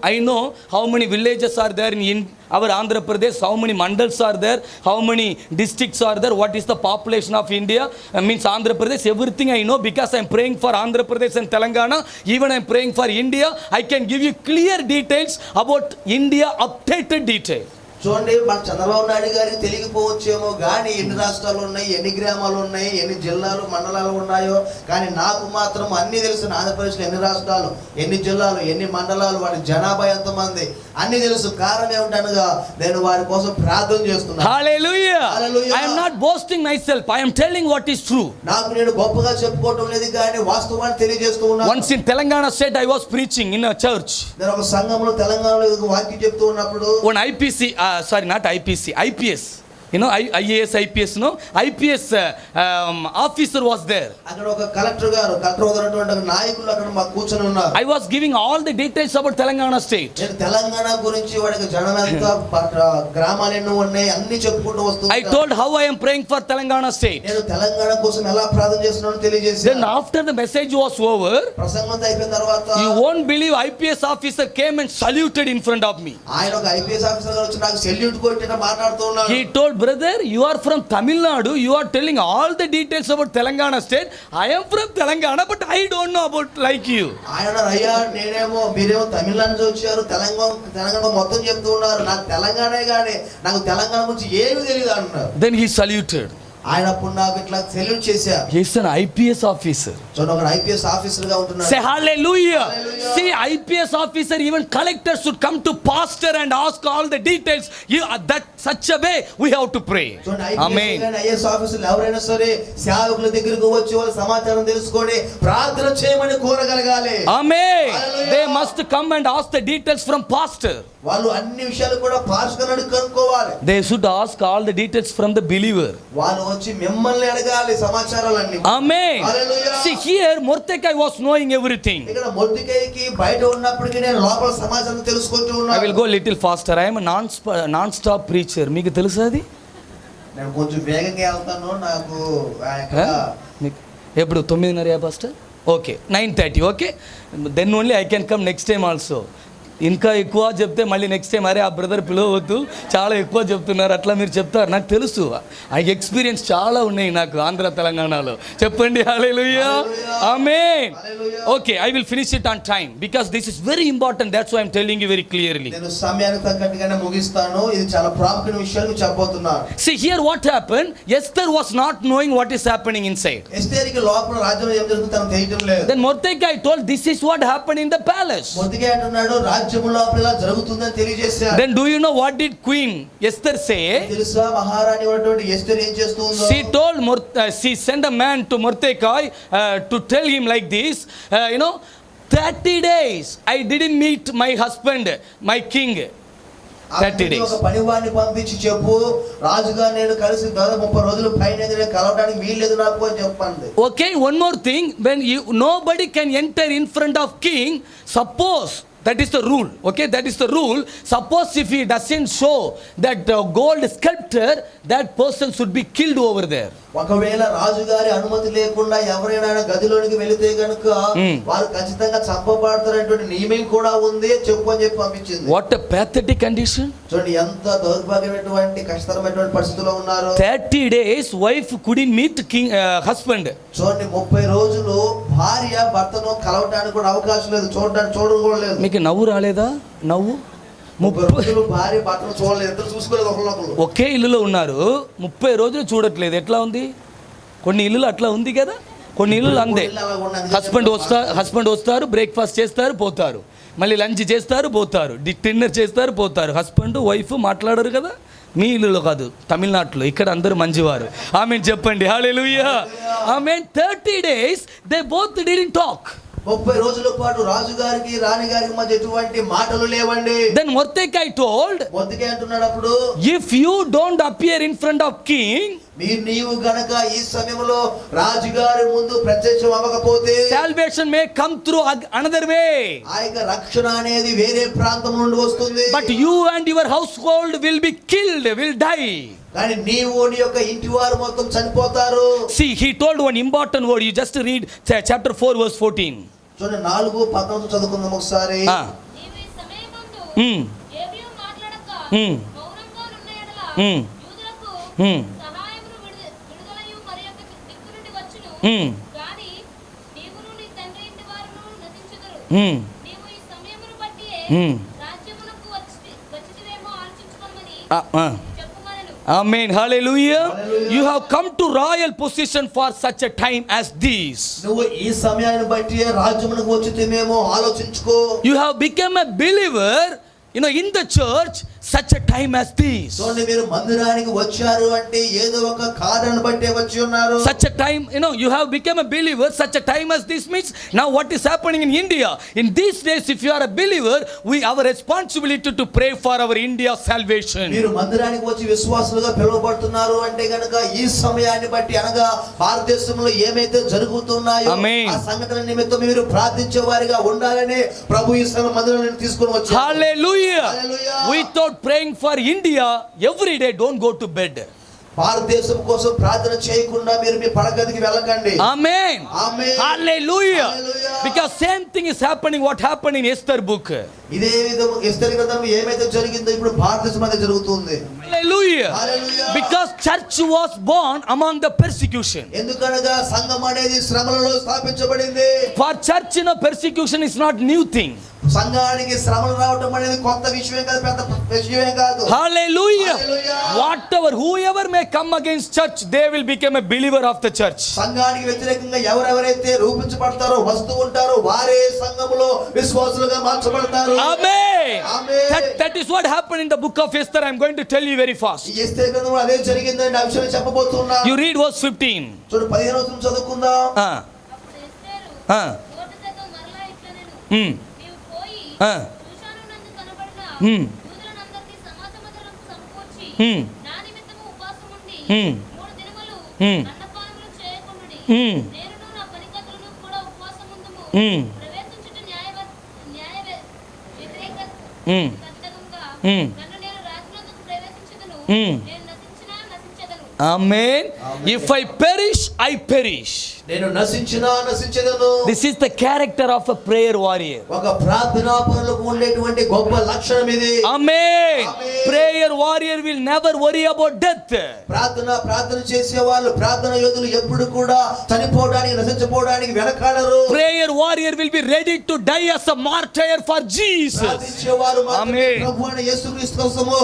I know how many villages are there in our Andhra Pradesh, how many mandals are there, how many districts are there, what is the population of India, means Andhra Pradesh, everything I know because I am praying for Andhra Pradesh and Telangana. Even I am praying for India. I can give you clear details about India, updated detail. చూడండి, మన చంద్రబాబు నాయుడు గారికి తెలియకపోవచ్చేమో కానీ ఎన్ని రాష్ట్రాలు ఉన్నాయి, ఎన్ని గ్రామాలు ఉన్నాయి, ఎన్ని జిల్లాలు మండలాలు ఉన్నాయో, కానీ నాకు మాత్రం అన్ని తెలుసు. ఆంధ్రప్రదేశ్లో ఎన్ని రాష్ట్రాలు, ఎన్ని జిల్లాలు, ఎన్ని మండలాలు, వాటి జనాభా ఎంతమంది అన్ని తెలుసు. కారణం ఏమిటనగా నేను వారి కోసం ప్రార్థన చేస్తున్నాను. Hallelujah. Hallelujah. I am not boasting myself. I am telling what is true. నాకు నేను గొప్పగా చెప్పుకోవటం లేదు కానీ వాస్తవాన్ని తెలియజేస్తూ ఉన్నాను. Once in Telangana state I was preaching in a church. నేను ఒక సంఘంలో తెలంగాణలో వాక్యం చెప్తూ ఉన్నప్పుడు One IPC, sorry, not IPC, IPS. You know, IAS, IPS, no? IPS officer was there. అక్కడ ఒక కలెక్టర్ ఉన్నటువంటి నాయకులు అక్కడ మాకు కూర్చొని ఉన్నారు. I was giving all the details about Telangana state. నేను తెలంగాణ గురించి వాడికి జనమంతా గ్రామాలు ఎన్నో ఉన్నాయి అన్ని చెప్పుకుంటూ వస్తూ I told how I am praying for Telangana state. నేను తెలంగాణ కోసం ఎలా ప్రార్థన చేస్తున్నానో Then తెలియజేశాను. after the message was over, ప్రసంగం అయిపోయిన తర్వాత you won't believe IPS officer came and saluted in front of me. ఆయన ఒక ఐపీఎస్ ఆఫీసర్ గారు వచ్చి నాకు సెల్యూట్ కొట్టి మాట్లాడుతూ ఉన్నారు. He told, brother, you are from Tamil Nadu, you are telling all the details about Telangana state. I am from Telangana, but I don't know about like you. ఆయన అయ్యా నేనేమో మీరేమో తమిళనాడు నుంచి వచ్చారు, తెలంగాణ మొత్తం చెప్తూ ఉన్నారు, నాకు తెలంగాణే కానీ నాకు తెలంగాణ గురించి ఏమీ తెలియదు అంటున్నారు. Then he saluted. ఆయన అప్పుడు నాకు ఇట్లా సెల్యూట్ చేశారు. He is an IPS officer. చూడండి, ఒక ఐపీఎస్ ఆఫీసర్ గా ఉంటున్నాడు. Say hallelujah. Hallelujah. See, IPS officer, even collectors should come to pastor and ask all the details. That such a way we have to pray. చూడండి, Amen. Is ఆఫీసర్లు ఎవరైనా సరే సేవకుల దగ్గరకు వచ్చి వాళ్ళ సమాచారం తెలుసుకొని ప్రార్థన చేయమని కోరగలగాలి. Amen. Hallelujah. They must come and ask the details from pastor. వాళ్ళు అన్ని విషయాలు కూడా పాస్టర్ గారిని కనుక్కోవాలి. They should ask all the details from the believer. వాళ్ళు వచ్చి మిమ్మల్ని అడగాలి సమాచారాలన్నీ. Amen. Hallelujah. See, here Mordecai was knowing everything. ఇక్కడ మొర్దెకైకి బయట ఉన్నప్పటికీ నేను లోపల సమాచారం తెలుసుకుంటూ I ఉన్నాను. will go little faster. I am a non-stop preacher. మీకు తెలుసా అది? నేను కొంచెం వేగంగా వెళ్తాను. నాకు ఎప్పుడు 9:30 pastor? Okay, 9:30. Okay, then only I can come next time also. ఇంకా ఎక్కువ చెప్తే మళ్ళీ నెక్స్ట్ టైం అరే ఆ బ్రదర్ పిలవద్దు, చాలా ఎక్కువ చెప్తున్నారు అట్లా మీరు చెప్తారు. నాకు తెలుసు, ఆ ఎక్స్పీరియన్స్ చాలా ఉన్నాయి నాకు ఆంధ్ర తెలంగాణలో. చెప్పండి హల్లెలూయా, ఆమేన్. Okay, I will finish it on time because this is very important. That's why I am telling you very clearly. నేను సమయానికి తగ్గట్టుగానే ముగిస్తాను. ఇది చాలా ప్రాముఖ్యమైన విషయాలు చెప్పబోతున్నాను. See here what happened. Esther was not knowing what is happening inside. ఎస్తేరుకి లోపల రాజ్యంలో ఏం జరుగుతుందో తనకు తెలియడం లేదు. Then Mordecai told this is what happened in the palace. Mordecai అంటున్నాడు రాజ్యం లోపల ఇలా జరుగుతుందని తెలియజేశాడు. Then do you know what did Queen Esther say? తెలుసా మహారాణి ఉన్నటువంటి ఎస్తేరు ఏం చేస్తుందో? She told she sent a man to Mordecai to tell him like this, 30 days I didn't meet my husband, my king. 30 days. ఒక పనివాడిని పంపించి చెప్పు, రాజుగా నేను కలిసి 30 రోజులు పైన కలవడానికి వీల్లేదు నాకు అని చెప్పండి. Okay, one more thing, when nobody can enter in front of king, suppose that is the rule. Okay, that is the rule. Suppose if he doesn't show that gold sculptor, that person should be killed over there. ఒకవేళ రాజుగారి అనుమతి లేకుండా ఎవరైనా గదిలోనికి వెళితే గనుక వారు ఖచ్చితంగా చంపబడతారనేటువంటి నియమం కూడా ఉంది చెప్పు అని చెప్పి పంపించింది. What a pathetic condition. చూడండి ఎంత దౌర్భాగ్యమైనటువంటి కష్టతరమైనటువంటి పరిస్థితిలో ఉన్నారు. 30 days wife couldn't meet king husband. చూడండి 30 రోజులు భార్య భర్తను కలవడానికి కూడా అవకాశం లేదు, చూడడం కూడా లేదు. మీకు నవ్వు రాలేదా? నవ్వు 30 రోజులు భార్య భర్తను చూడలేదు, ఇద్దరు చూసుకోలేదు ఒకళ్ళొకళ్ళు. ఒకే ఇల్లులో ఉన్నారు, 30 రోజులు చూడట్లేదు. ఎట్లా ఉంది? కొన్ని ఇల్లులు అట్లా ఉంది కదా, కొన్ని ఇల్లులు అందే. హస్బెండ్ వస్తారు, బ్రేక్ఫాస్ట్ చేస్తారు, పోతారు, మళ్ళీ లంచ్ చేస్తారు, పోతారు, డిన్నర్ చేస్తారు, పోతారు. హస్బెండ్ వైఫ్ మాట్లాడరు కదా. మీ ఇల్లులో కాదు, తమిళనాడులో. ఇక్కడ అందరూ మంచివారు. ఆమెన్ చెప్పండి హల్లెలూయా, amen. 30 days they both didn't talk. 30 రోజుల పాటు రాజుగారికి రాణి గారికి మధ్య ఎటువంటి మాటలు లేవండి. Then Mordecai told, మొర్దెకై అంటున్నాడు అప్పుడు, if you don't appear in front of king, నీవు గనక ఈ సమయంలో రాజుగారి ముందు ప్రత్యక్షం అవ్వకపోతే salvation may come through another way. ఆ యొక్క రక్షణ అనేది వేరే ప్రాంతం నుండి వస్తుంది. But you and your household will be killed, will die. కానీ నీవు నీ యొక్క ఇంటి వారు మొత్తం చనిపోతారు. See, he told one important word. You just read chapter 4 verse 14. చూడండి 4:14 చదువుకుందాం ఒకసారి. నీవు ఈ సమయమందు ఏమీ మాట్లాడక మౌనంగా ఉన్న యెడల యూదులకు సహాయమును విడుదలయు మరియొక దిక్కు నుండి వచ్చును గాని నీవును నీ తండ్రి ఇంటి వారును నశించుదురు. నీవు ఈ సమయమును బట్టి రాజ్యమునకు వచ్చితివేమో ఆలోచించుకోమని చెప్పుమనెను. Amen. Hallelujah. Hallelujah. You have come to royal position for such a time as this. నువ్వు ఈ సమయాన్ని బట్టి రాజ్యమునకు వచ్చితేమేమో ఆలోచించుకో. You have become a believer, in the church, such a time as this. చూడండి, మీరు మందిరానికి వచ్చారు అంటే ఏదో ఒక కారణాన్ని బట్టే వచ్చి ఉన్నారు. Such a time, you have become a believer, such a time as this means, now what is happening in India? In these days, if you are a believer, our responsibility to pray for our India's salvation. మీరు మందిరానికి వచ్చి విశ్వాసులుగా పిలువబడుతున్నారు అంటే గనుక ఈ సమయాన్ని బట్టి అనగా భారతదేశంలో ఏమైతే జరుగుతున్నాయో Amen. ఆ సంఘటన నిమిత్తం మీరు ప్రార్థించే వారిగా ఉండాలని ప్రభు ఈ సమయం మందిరానికి తీసుకొని వచ్చారు. Hallelujah. Hallelujah. Without praying for India every day, don't go to bed. భారతదేశం కోసం ప్రార్థన చేయకుండా మీరు మీ పడగదికి వెళ్ళకండి. Amen. Amen. Hallelujah. Hallelujah. Because same thing is happening, what happened in Esther book. ఇదే విధంగా ఎస్తేరు గ్రంథంలో ఏమైతే జరిగిందో ఇప్పుడు భారతదేశం మీద జరుగుతుంది. Hallelujah. Hallelujah. Because church was born among the persecution. ఎందుకనగా సంఘం అనేది శ్రమలలో స్థాపించబడింది. For church, persecution is not new thing. సంఘానికి శ్రమలు రావడం అనేది కొత్త విషయం కాదు, పెద్ద విషయమే కాదు. Hallelujah. Hallelujah. Whoever may come against church, they will become a believer of the church. సంఘానికి వ్యతిరేకంగా ఎవరెవరైతే రూపించబడతారో వస్తూ ఉంటారో వారే సంఘములో విశ్వాసులుగా మార్చబడతారు. Amen. Amen. That is what happened in the book of Esther. I am going to tell you very fast. ఈ ఎస్తేరు గ్రంథంలో అదే జరిగిందని ఆ విషయం చెప్పబోతున్నా. You read verse 15. చూడు 15వ వచనం చదువుకుందాం. అప్పుడు ఎస్తేరు మోర్దెకైతో మరలా ఇట్లనెను. నీవు పోయి షూషానునందు కనబడిన యూదులనందరినీ సమాజమందులకు సమకూర్చి నా నిమిత్తము ఉపవాసముండి 3 దినములు అన్నపానములు చేయకుండుడి. నేనును నా పనికత్తులను కూడా ఉపవాసముందుము. ప్రవేశించుట న్యాయ వ్యతిరేక కర్తవ్యంగా నన్ను నేను రాజునందుకు ప్రవేశించుదును. నేను నశించినా నశించెదను. Amen. If I perish, I perish. నేను నశించినా నశించెదను. This is the character of a prayer warrior. ఒక ప్రార్థనాపరులకు ఉండేటువంటి గొప్ప లక్షణం ఇది. Amen. Amen. Prayer warrior will never worry about death. ప్రార్థన చేసే వాళ్ళు ప్రార్థన యోధులు ఎప్పుడు కూడా చనిపోవడానికి నశించిపోవడానికి వెనకాడరు. Prayer warrior will be ready to die as a martyr for Jesus. ప్రార్థించేవారు మాత్రమే Amen. ప్రభువైన యేసుక్రీస్తు కోసము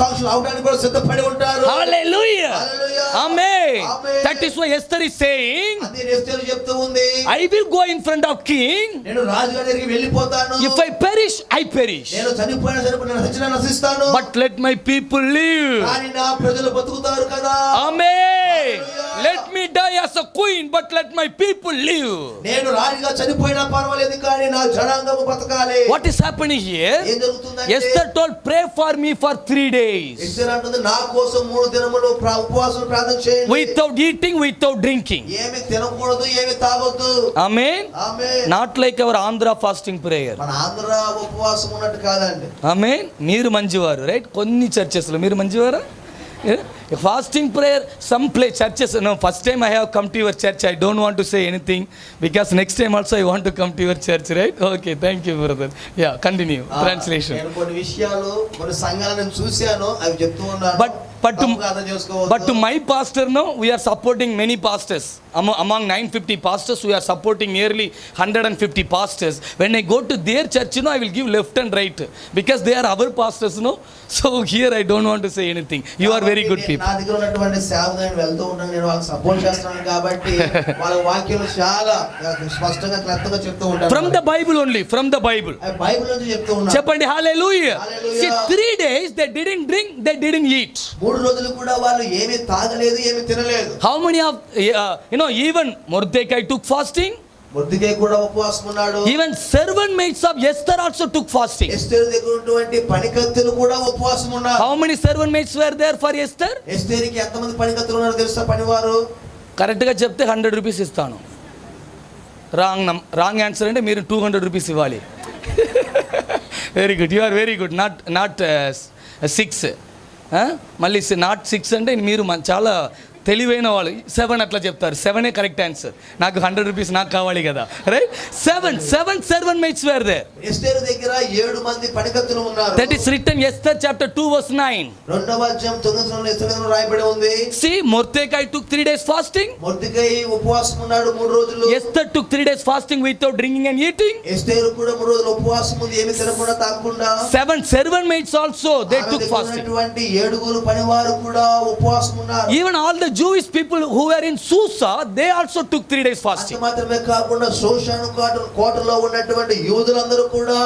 సాక్షులు అవడానికి కూడా సిద్ధపడి ఉంటారు. Hallelujah. Hallelujah. Amen. Amen. That is why Esther is saying, అది ఎస్తేరు చెప్తూ ఉంది, I will go in front of king. నేను రాజుగారి దగ్గరికి వెళ్ళిపోతాను. If I perish, I perish. నేను చనిపోయినా సరిపోయినా నశించినా నశిస్తాను. But let my people live. కానీ నా ప్రజలు బతుకుతారు కదా. Amen. Hallelujah. Let me die as a queen, but let my people live. నేను రాజుగా చనిపోయినా పర్వాలేదు కానీ నా జనాంగము బతకాలి. What is happening here? ఏం జరుగుతుందంటే Esther told, pray for me for 3 days. ఎస్తేరు అంటుంది, నా కోసం 3 దినములు ఉపవాసం ప్రార్థన చేయండి. Without eating, without drinking. ఏమి తినకూడదు, ఏమి తాగొద్దు. Amen. Amen. Not like our Andhra fasting prayer. మన ఆంధ్ర ఉపవాసం ఉన్నట్టు కాదండి. Amen. మీరు మంచివారు, రైట్? కొన్ని చర్చెస్లో మీరు మంచివారా? Fasting prayer, some churches, no, first time I have come to your church, I don't want to say anything because next time also I want to come to your church, right? Okay, thank you, brother. Yeah, continue. Translation. నేను కొన్ని విషయాలు కొన్ని సంఘాలను చూశాను, అవి చెప్తూ ఉన్నాను. But to my pastor, no, we are supporting many pastors. Among 950 pastors, we are supporting nearly 150 pastors. When I go to their church, I will give left and right because they are our pastors, no. So here I don't want to say anything. You are very good people. నా దగ్గర ఉన్నటువంటి సేవకులను వెళ్తూ ఉంటాను, నేను వాళ్ళకి support చేస్తున్నాను కాబట్టి వాళ్ళ వాక్యాలు చాలా స్పష్టంగా క్లుప్తంగా చెప్తూ ఉంటాను. From the Bible only, from the Bible. Bible నుంచి చెప్తూ ఉన్నాను. చెప్పండి hallelujah. Hallelujah. See, 3 days they didn't drink, they didn't eat. 3 రోజులు కూడా వాళ్ళు ఏమీ తాగలేదు, ఏమీ తినలేదు. How many of even Mordecai took fasting? Mordecai కూడా ఉపవాసం ఉన్నాడు. Even servant maids of Esther also took fasting. ఎస్తేరు దగ్గర ఉన్నటువంటి పనికత్తెలు కూడా ఉపవాసం ఉన్నారు. How many servant maids were there for Esther? ఎస్తేరుకి ఎంతమంది పనికత్తెలు ఉన్నారో తెలుసా? పనివారు కరెక్ట్గా చెప్తే 100 రూపీస్ ఇస్తాను. రాంగ్ ఆన్సర్ అంటే మీరు 200 రూపీస్ ఇవ్వాలి. Very good, you are very good. Not 6 మళ్ళీ నాట్ 6 అంటే మీరు చాలా తెలివైన వాళ్ళు 7 అట్లా చెప్తారు. 7 కరెక్ట్ ఆన్సర్. నాకు 100 రూపీస్ నాకు కావాలి కదా, రైట్? 7 servantmaids were there. ఎస్తేరు దగ్గర 7 మంది పనికత్తులు ఉన్నారు. That is written Esther chapter 2 verse 9. 2వ అధ్యాయం 9వ వచనంలో రాయబడి ఉంది. See, Mordecai took 3 days fasting. Mordecai ఉపవాసం ఉన్నాడు 3 రోజులు. Esther took 3 days fasting without drinking and eating. ఎస్తేరు కూడా 3 రోజులు ఉపవాసం ఉంది, ఏమీ తినకుండా తాగకుండా. 7 servantmaids also they took fasting. 7 పనివారు కూడా ఉపవాసం ఉన్నారు. Even all the Jewish people who were in Susa, they also took 3 days fasting. అంత మాత్రమే కాకుండా శోషాను కోటలో ఉన్నటువంటి యూదులందరూ కూడా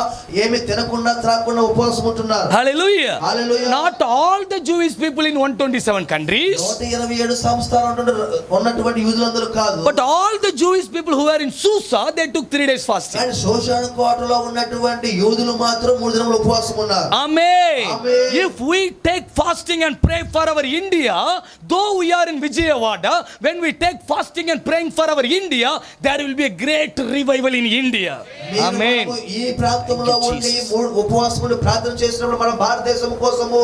ఏమీ తినకుండా త్రాగకుండా ఉపవాసం ఉంటున్నారు. Hallelujah. Hallelujah. Not all the Jewish people in 127 countries, 127 సంస్థానాలు ఉన్నటువంటి యూదులందరూ కాదు. but all the Jewish people who were in Susa, they took 3 days fasting. కానీ శోషాను కోటలో ఉన్నటువంటి యూదులు మాత్రం 3 దినములు ఉపవాసం ఉన్నారు. Amen. Amen. If we take fasting and pray for our India, though we are in Vijayawada, when we take fasting and praying for our India, there will be a great revival in India. Amen. ఈ ప్రాంతంలో ఉండి ఉపవాసములు ప్రార్థన చేసినప్పుడు మన భారతదేశం కోసము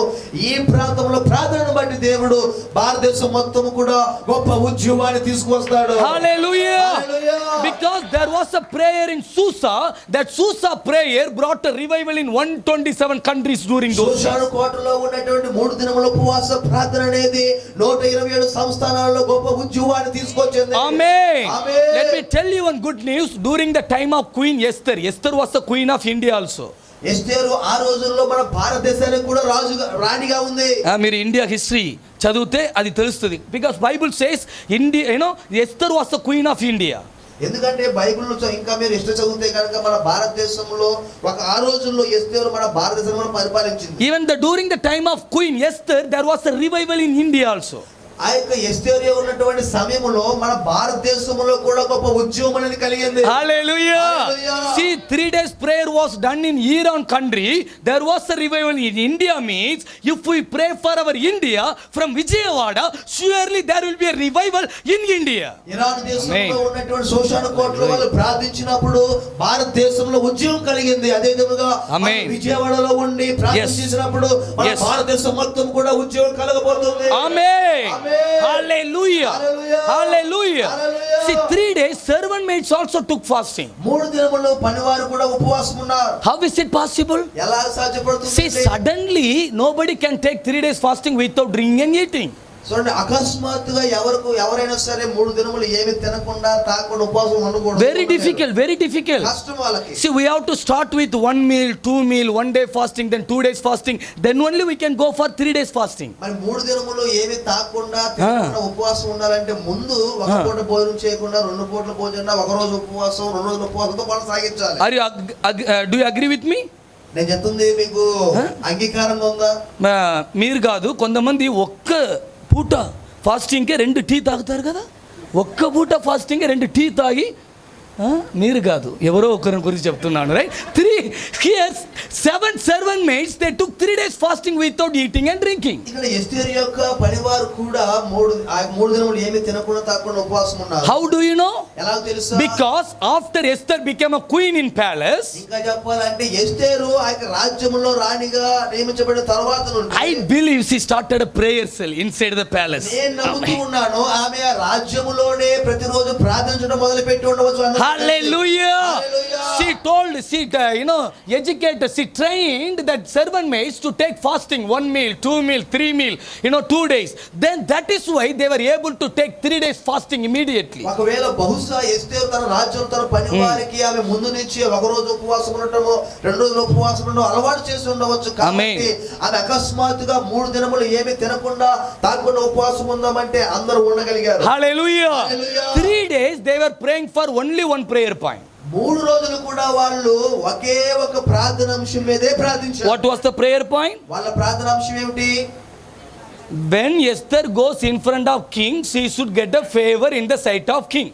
ఈ ప్రాంతంలో ప్రార్థనను బట్టి దేవుడు భారతదేశం మొత్తం కూడా గొప్ప ఉద్యమాన్ని తీసుకువస్తాడు. Hallelujah. Hallelujah. Because there was a prayer in Susa, that Susa prayer brought a revival in 127 countries during those శోషాను days. కోటలో ఉన్నటువంటి 3 దినముల ఉపవాస ప్రార్థన అనేది 127 సంస్థానాల్లో గొప్ప ఉద్యమాన్ని తీసుకొచ్చింది. Amen. Amen. Let me tell you one good news. During the time of Queen Esther, Esther was the queen of India also. ఎస్తేరు ఆ రోజుల్లో మన భారతదేశానికి కూడా రాణిగా ఉంది. మీరు ఇండియా హిస్టరీ చదివితే అది తెలుస్తుంది. Because Bible says India, Esther was the queen of India. ఎందుకంటే బైబిల్లో ఇంకా మీరు ఇష్ట చదివితే కనుక మన భారతదేశంలో ఆ రోజుల్లో ఎస్తేరు మన భారతదేశంలో పరిపాలించింది. Even during the time of queen Esther there was a revival in India also. ఆ యొక్క ఎస్తేరు ఉన్నటువంటి సమయంలో మన భారతదేశంలో కూడా గొప్ప ఉద్యమం అనేది కలిగింది. హల్లెలూయా. See, 3 days prayer was done in Iran country. There was a revival in India. Means if we pray for our India from Vijayawada, surely there will be a revival in India. Iran దేశంలో ఉన్నటువంటి శోషాను కోటలో వాళ్ళు ప్రార్థించినప్పుడు భారతదేశంలో ఉద్యమం కలిగింది. అదే విధంగా విజయవాడలో ఉండి ప్రార్థన చేసినప్పుడు మన భారతదేశం మొత్తం కూడా ఉద్యమం కలగబోతుంది. ఆమేన్. Hallelujah. Hallelujah. See, 3 days servantmaids also took fasting. 3 దినములు పనివారు కూడా ఉపవాసం ఉన్నారు. How is it possible? ఎలా సాధ్యపడుతుంది? See, suddenly nobody can take 3 days fasting without drinking and eating. చూడండి, అకస్మాత్తుగా ఎవరైనా సరే 3 దినములు ఏమీ తినకుండా తాగకుండా ఉపవాసం ఉండకూడదు. Very difficult, very difficult. కష్టం వాళ్ళకి. See, we have to start with 1 meal, 2 meal, 1 day fasting, then 2 days fasting, then only we can go for 3 days fasting. మరి 3 దినములు ఏమీ తాగకుండా తినకుండా ఉపవాసం ఉండాలంటే ముందు ఒక పూట భోజనం చేయకుండా 2 పూటల భోజనం, ఒక రోజు ఉపవాసం, 2 రోజుల ఉపవాసంతో కొనసాగించాలి. Are you do you agree with me? నేను చెప్తుంది మీకు అంగీకారంగా ఉందా? మీరు కాదు, కొంతమంది ఒక్క పూట ఫాస్టింగ్కే 2 టీ తాగుతారు కదా. ఒక్క పూట ఫాస్టింగ్కే 2 టీ తాగి, మీరు కాదు, ఎవరో ఒకరి గురించి చెప్తున్నాను, right? 7 servantmaids, they took 3 days fasting without eating and drinking. ఇక్కడ ఎస్తేరు యొక్క పనివారు కూడా 3 దినములు ఏమీ తినకుండా తాగకుండా ఉపవాసం ఉన్నారు. How do you know? ఎలా తెలుసా? Because after Esther became a queen in palace, ఇంకా చెప్పాలంటే ఎస్తేరు ఆ యొక్క రాజ్యంలో రాణిగా నియమించబడిన తర్వాత నుండి I believe she started a prayer cell inside the palace. నేను నమ్ముతూ ఉన్నాను ఆమె ఆ రాజ్యములోనే ప్రతిరోజు ప్రార్థించడం మొదలుపెట్టి ఉండవచ్చు. Hallelujah. Hallelujah. She told, educated, she trained that servantmaids to take fasting 1 meal, 2 meal, 3 meal, 2 days. Then that is why they were able to take 3 days fasting immediately. ఒకవేళ బహుశా ఎస్తేరు తన రాజ్యం తన పనివారికి ఆమె ముందు నుంచి ఒక రోజు ఉపవాసం ఉండటము, 2 రోజులు ఉపవాసం ఉండడం అలవాటు చేసి ఉండవచ్చు. కాబట్టి ఆమె అకస్మాత్తుగా 3 దినములు ఏమీ తినకుండా తాగకుండా ఉపవాసం ఉందామంటే అందరూ ఉండగలిగారు. Hallelujah. 3 days they were praying for only one prayer point. 3 రోజులు కూడా వాళ్ళు ఒకే ఒక ప్రార్థనాంశం మీదే ప్రార్థించారు. What was the prayer point? వాళ్ళ ప్రార్థనాంశం ఏమిటి? When Esther goes in front of king, she should get a favor in the sight of king.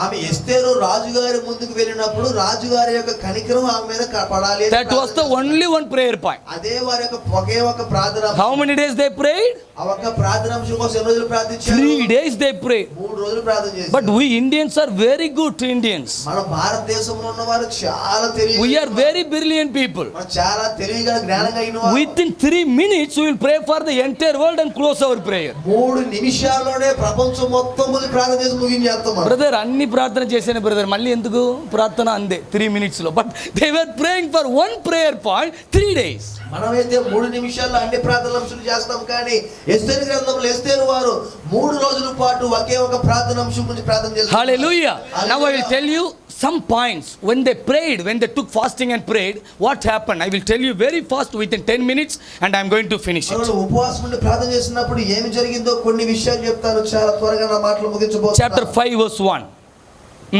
ఆమె ఎస్తేరు రాజుగారి ముందుకు వెళ్ళినప్పుడు రాజుగారి యొక్క కనికరం ఆమె మీద పడాలి అని That was the only one prayer point. అదే వారి యొక్క ఒకే ఒక ప్రార్థన. How many days they prayed? ఆ ఒక్క ప్రార్థన అంశం కోసం ఎన్ని రోజులు ప్రార్థించారు? 3 days they prayed. 3 రోజులు ప్రార్థన చేశారు. But we Indians are very good Indians. మన భారతదేశంలో ఉన్న వారు చాలా తెలివి. We are very brilliant people. మనం చాలా తెలివిగా జ్ఞానంగా అయిన వారు. Within 3 minutes we will pray for the entire world and close our prayer. 3 నిమిషాల్లోనే ప్రపంచం మొత్తం గురించి ప్రార్థన చేసి ముగించేస్తాం మనం. Brother, అన్ని ప్రార్థన చేశాను బ్రదర్, మళ్ళీ ఎందుకు ప్రార్థన అందే 3 minutes లో. But they were praying for one prayer point 3 days. మనమైతే 3 నిమిషాల్లో అన్ని ప్రార్థనలు అంశాలు చేస్తాం, కానీ ఎస్తేరు గ్రంథంలో ఎస్తేరు వారు 3 రోజుల పాటు ఒకే ఒక ప్రార్థన అంశం గురించి ప్రార్థన చేస్తారు. Hallelujah. Now I will tell you some points when they prayed, when they took fasting and prayed, what happened. I will tell you very fast within 10 minutes and I am going to finish it. వాళ్ళు ఉపవాసం ఉండి ప్రార్థన చేసినప్పుడు ఏమి జరిగిందో కొన్ని విషయాలు చెప్తాను, చాలా త్వరగా నా మాటలు ముగించబోతున్నాను. Chapter 5 verse 1.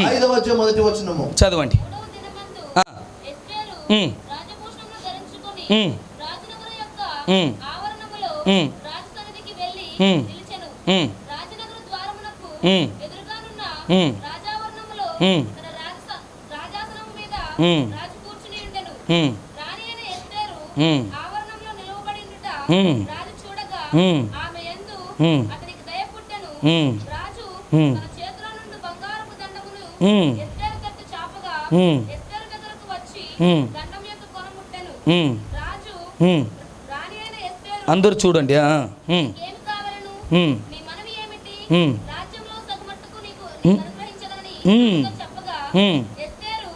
5వ అధ్యాయం మొదటి వచనము. చదవండి. 3వ దినమందు ఎస్తేరు రాజభూషణములు ధరించుకొని రాజనగర యొక్క ఆవరణములో రాజసన్నిధికి వెళ్ళి నిలిచెను. రాజనగర ద్వారమునకు ఎదురుగానున్న రాజావరణములో తన రాజాసనము మీద రాజు కూర్చుని ఉండెను. రాణి అయిన ఎస్తేరు ఆవరణంలో నిలవబడి ఉండుట రాజు చూడగా ఆమె యందు అతనికి దయ పుట్టెను. రాజు తన చేతిలో నుండి బంగారపు దండములు ఎస్తేరు తట్టు చాపగా ఎస్తేరు దగ్గరకు వచ్చి దండం యొక్క కొన ముట్టెను. రాజు రాణి అయిన ఎస్తేరు అందరూ చూడండి. ఏమి కావాలను, నీ మనవి ఏమిటి, రాజ్యంలో సగమట్టుకు నీకు అనుగ్రహించదని చెప్పగా ఎస్తేరు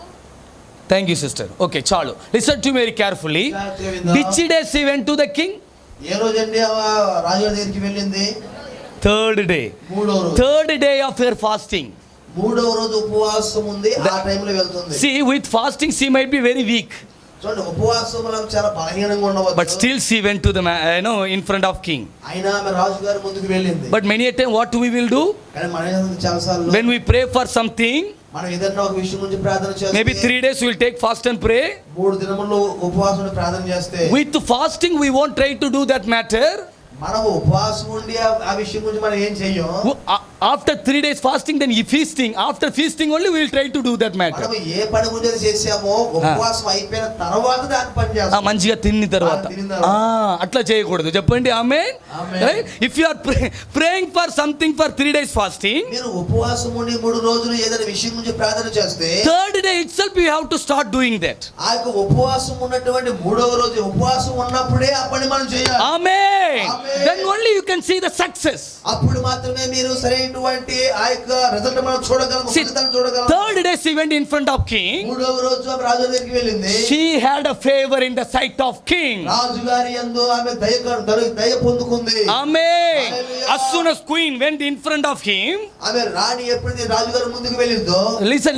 Thank you sister. Okay, చాలు. Listen to me very carefully. Which day she went to the king? ఏ రోజండి రాజుగారి దగ్గరికి వెళ్ళింది? 3rd day. 3వ రోజు. 3rd day of her fasting. 3వ రోజు ఉపవాసం ఉంది, ఆ టైంలో వెళ్తుంది. See, with fasting she might be very weak, చూడండి ఉపవాసం వల్ల చాలా బలహీనంగా ఉండవచ్చు, but still she went to the in front of king. అయినా ఆమె రాజుగారి ముందుకు వెళ్ళింది. But many a time what we will do కానీ మనం చాలాసార్లు when we pray for something, మనం ఏదైనా ఒక విషయం గురించి ప్రార్థన చేస్తే maybe 3 days we will take fast and pray. 3 దినముల్లో ఉపవాసం ఉండి ప్రార్థన చేస్తే With fasting we won't try to do that matter. మనం ఉపవాసం ఉండి ఆ విషయం గురించి మనం ఏం చెయ్యం. After 3 days fasting, then feasting. After feasting only we will try to do that matter. మనం ఏ పని గురించి చేసామో ఉపవాసం అయిపోయిన తర్వాత దాని పని చేస్తాం. మంచిగా తిన్న తర్వాత అట్లా చేయకూడదు. చెప్పండి ఆమేన్. If you are praying for something for 3 days fasting, మీరు ఉపవాసం ఉండి 3 రోజులు ఏదైనా విషయం గురించి ప్రార్థన చేస్తే 3rd day itself you have to start doing that. ఆ యొక్క ఉపవాసం ఉన్నటువంటి 3వ రోజు ఉపవాసం ఉన్నప్పుడే ఆ పని మనం చేయాలి. Amen. Then only you can see the success. అప్పుడు మాత్రమే మీరు సరైనటువంటి ఆ యొక్క రిజల్ట్ మనం చూడగలము, ఫలితాలను చూడగలము. 3rd day she went in front of king. 3వ రోజు ఆమె రాజు దగ్గరికి వెళ్ళింది. She had a favor in the sight of king. రాజుగారి యందు ఆమె దయ పొందుకుంది. Amen. As soon as queen went in front of him, ఆమె రాణి ఎప్పుడైతే రాజుగారి ముందుకు వెళ్ళిందో,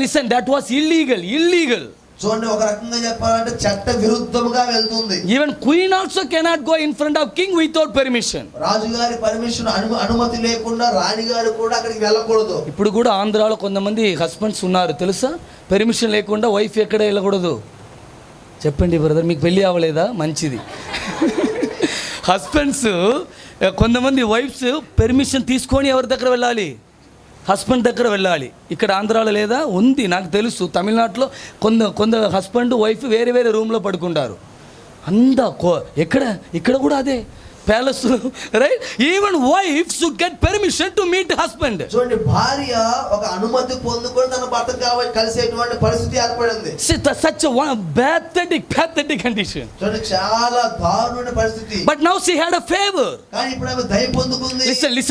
listen, that was illegal. చూడండి, ఒక రకంగా చెప్పాలంటే చట్ట విరుద్ధంగా వెళ్తుంది. Even queen also cannot go in front of king without permission. రాజుగారి పర్మిషన్ అనుమతి లేకుండా రాణి గారు కూడా అక్కడికి వెళ్ళకూడదు. ఇప్పుడు కూడా ఆంధ్రాలో కొంతమంది హస్బెండ్స్ ఉన్నారు తెలుసా, పెర్మిషన్ లేకుండా వైఫ్ ఎక్కడ వెళ్ళకూడదు. చెప్పండి బ్రదర్, మీకు పెళ్ళి అవ్వలేదా? మంచిది. హస్బెండ్స్ కొంతమంది వైఫ్స్ పెర్మిషన్ తీసుకొని ఎవరి దగ్గర వెళ్ళాలి? హస్బెండ్ దగ్గర వెళ్ళాలి. ఇక్కడ ఆంధ్రాలో లేదా? ఉంది, నాకు తెలుసు. తమిళనాడులో కొందరు హస్బెండ్ వైఫ్ వేరే వేరే రూమ్లో పడుకుంటారు. ఇక్కడ కూడా అదే palace, right? Even wife should get permission to meet husband. చూడండి, భార్య ఒక అనుమతి పొందుకొని తన భర్త కలిసేటువంటి పరిస్థితి ఏర్పడింది. Such a pathetic condition. చూడండి, చాలా దారుణమైన పరిస్థితి. But now she had a favor. కానీ ఇప్పుడు ఆమె దయ పొందుకుంది.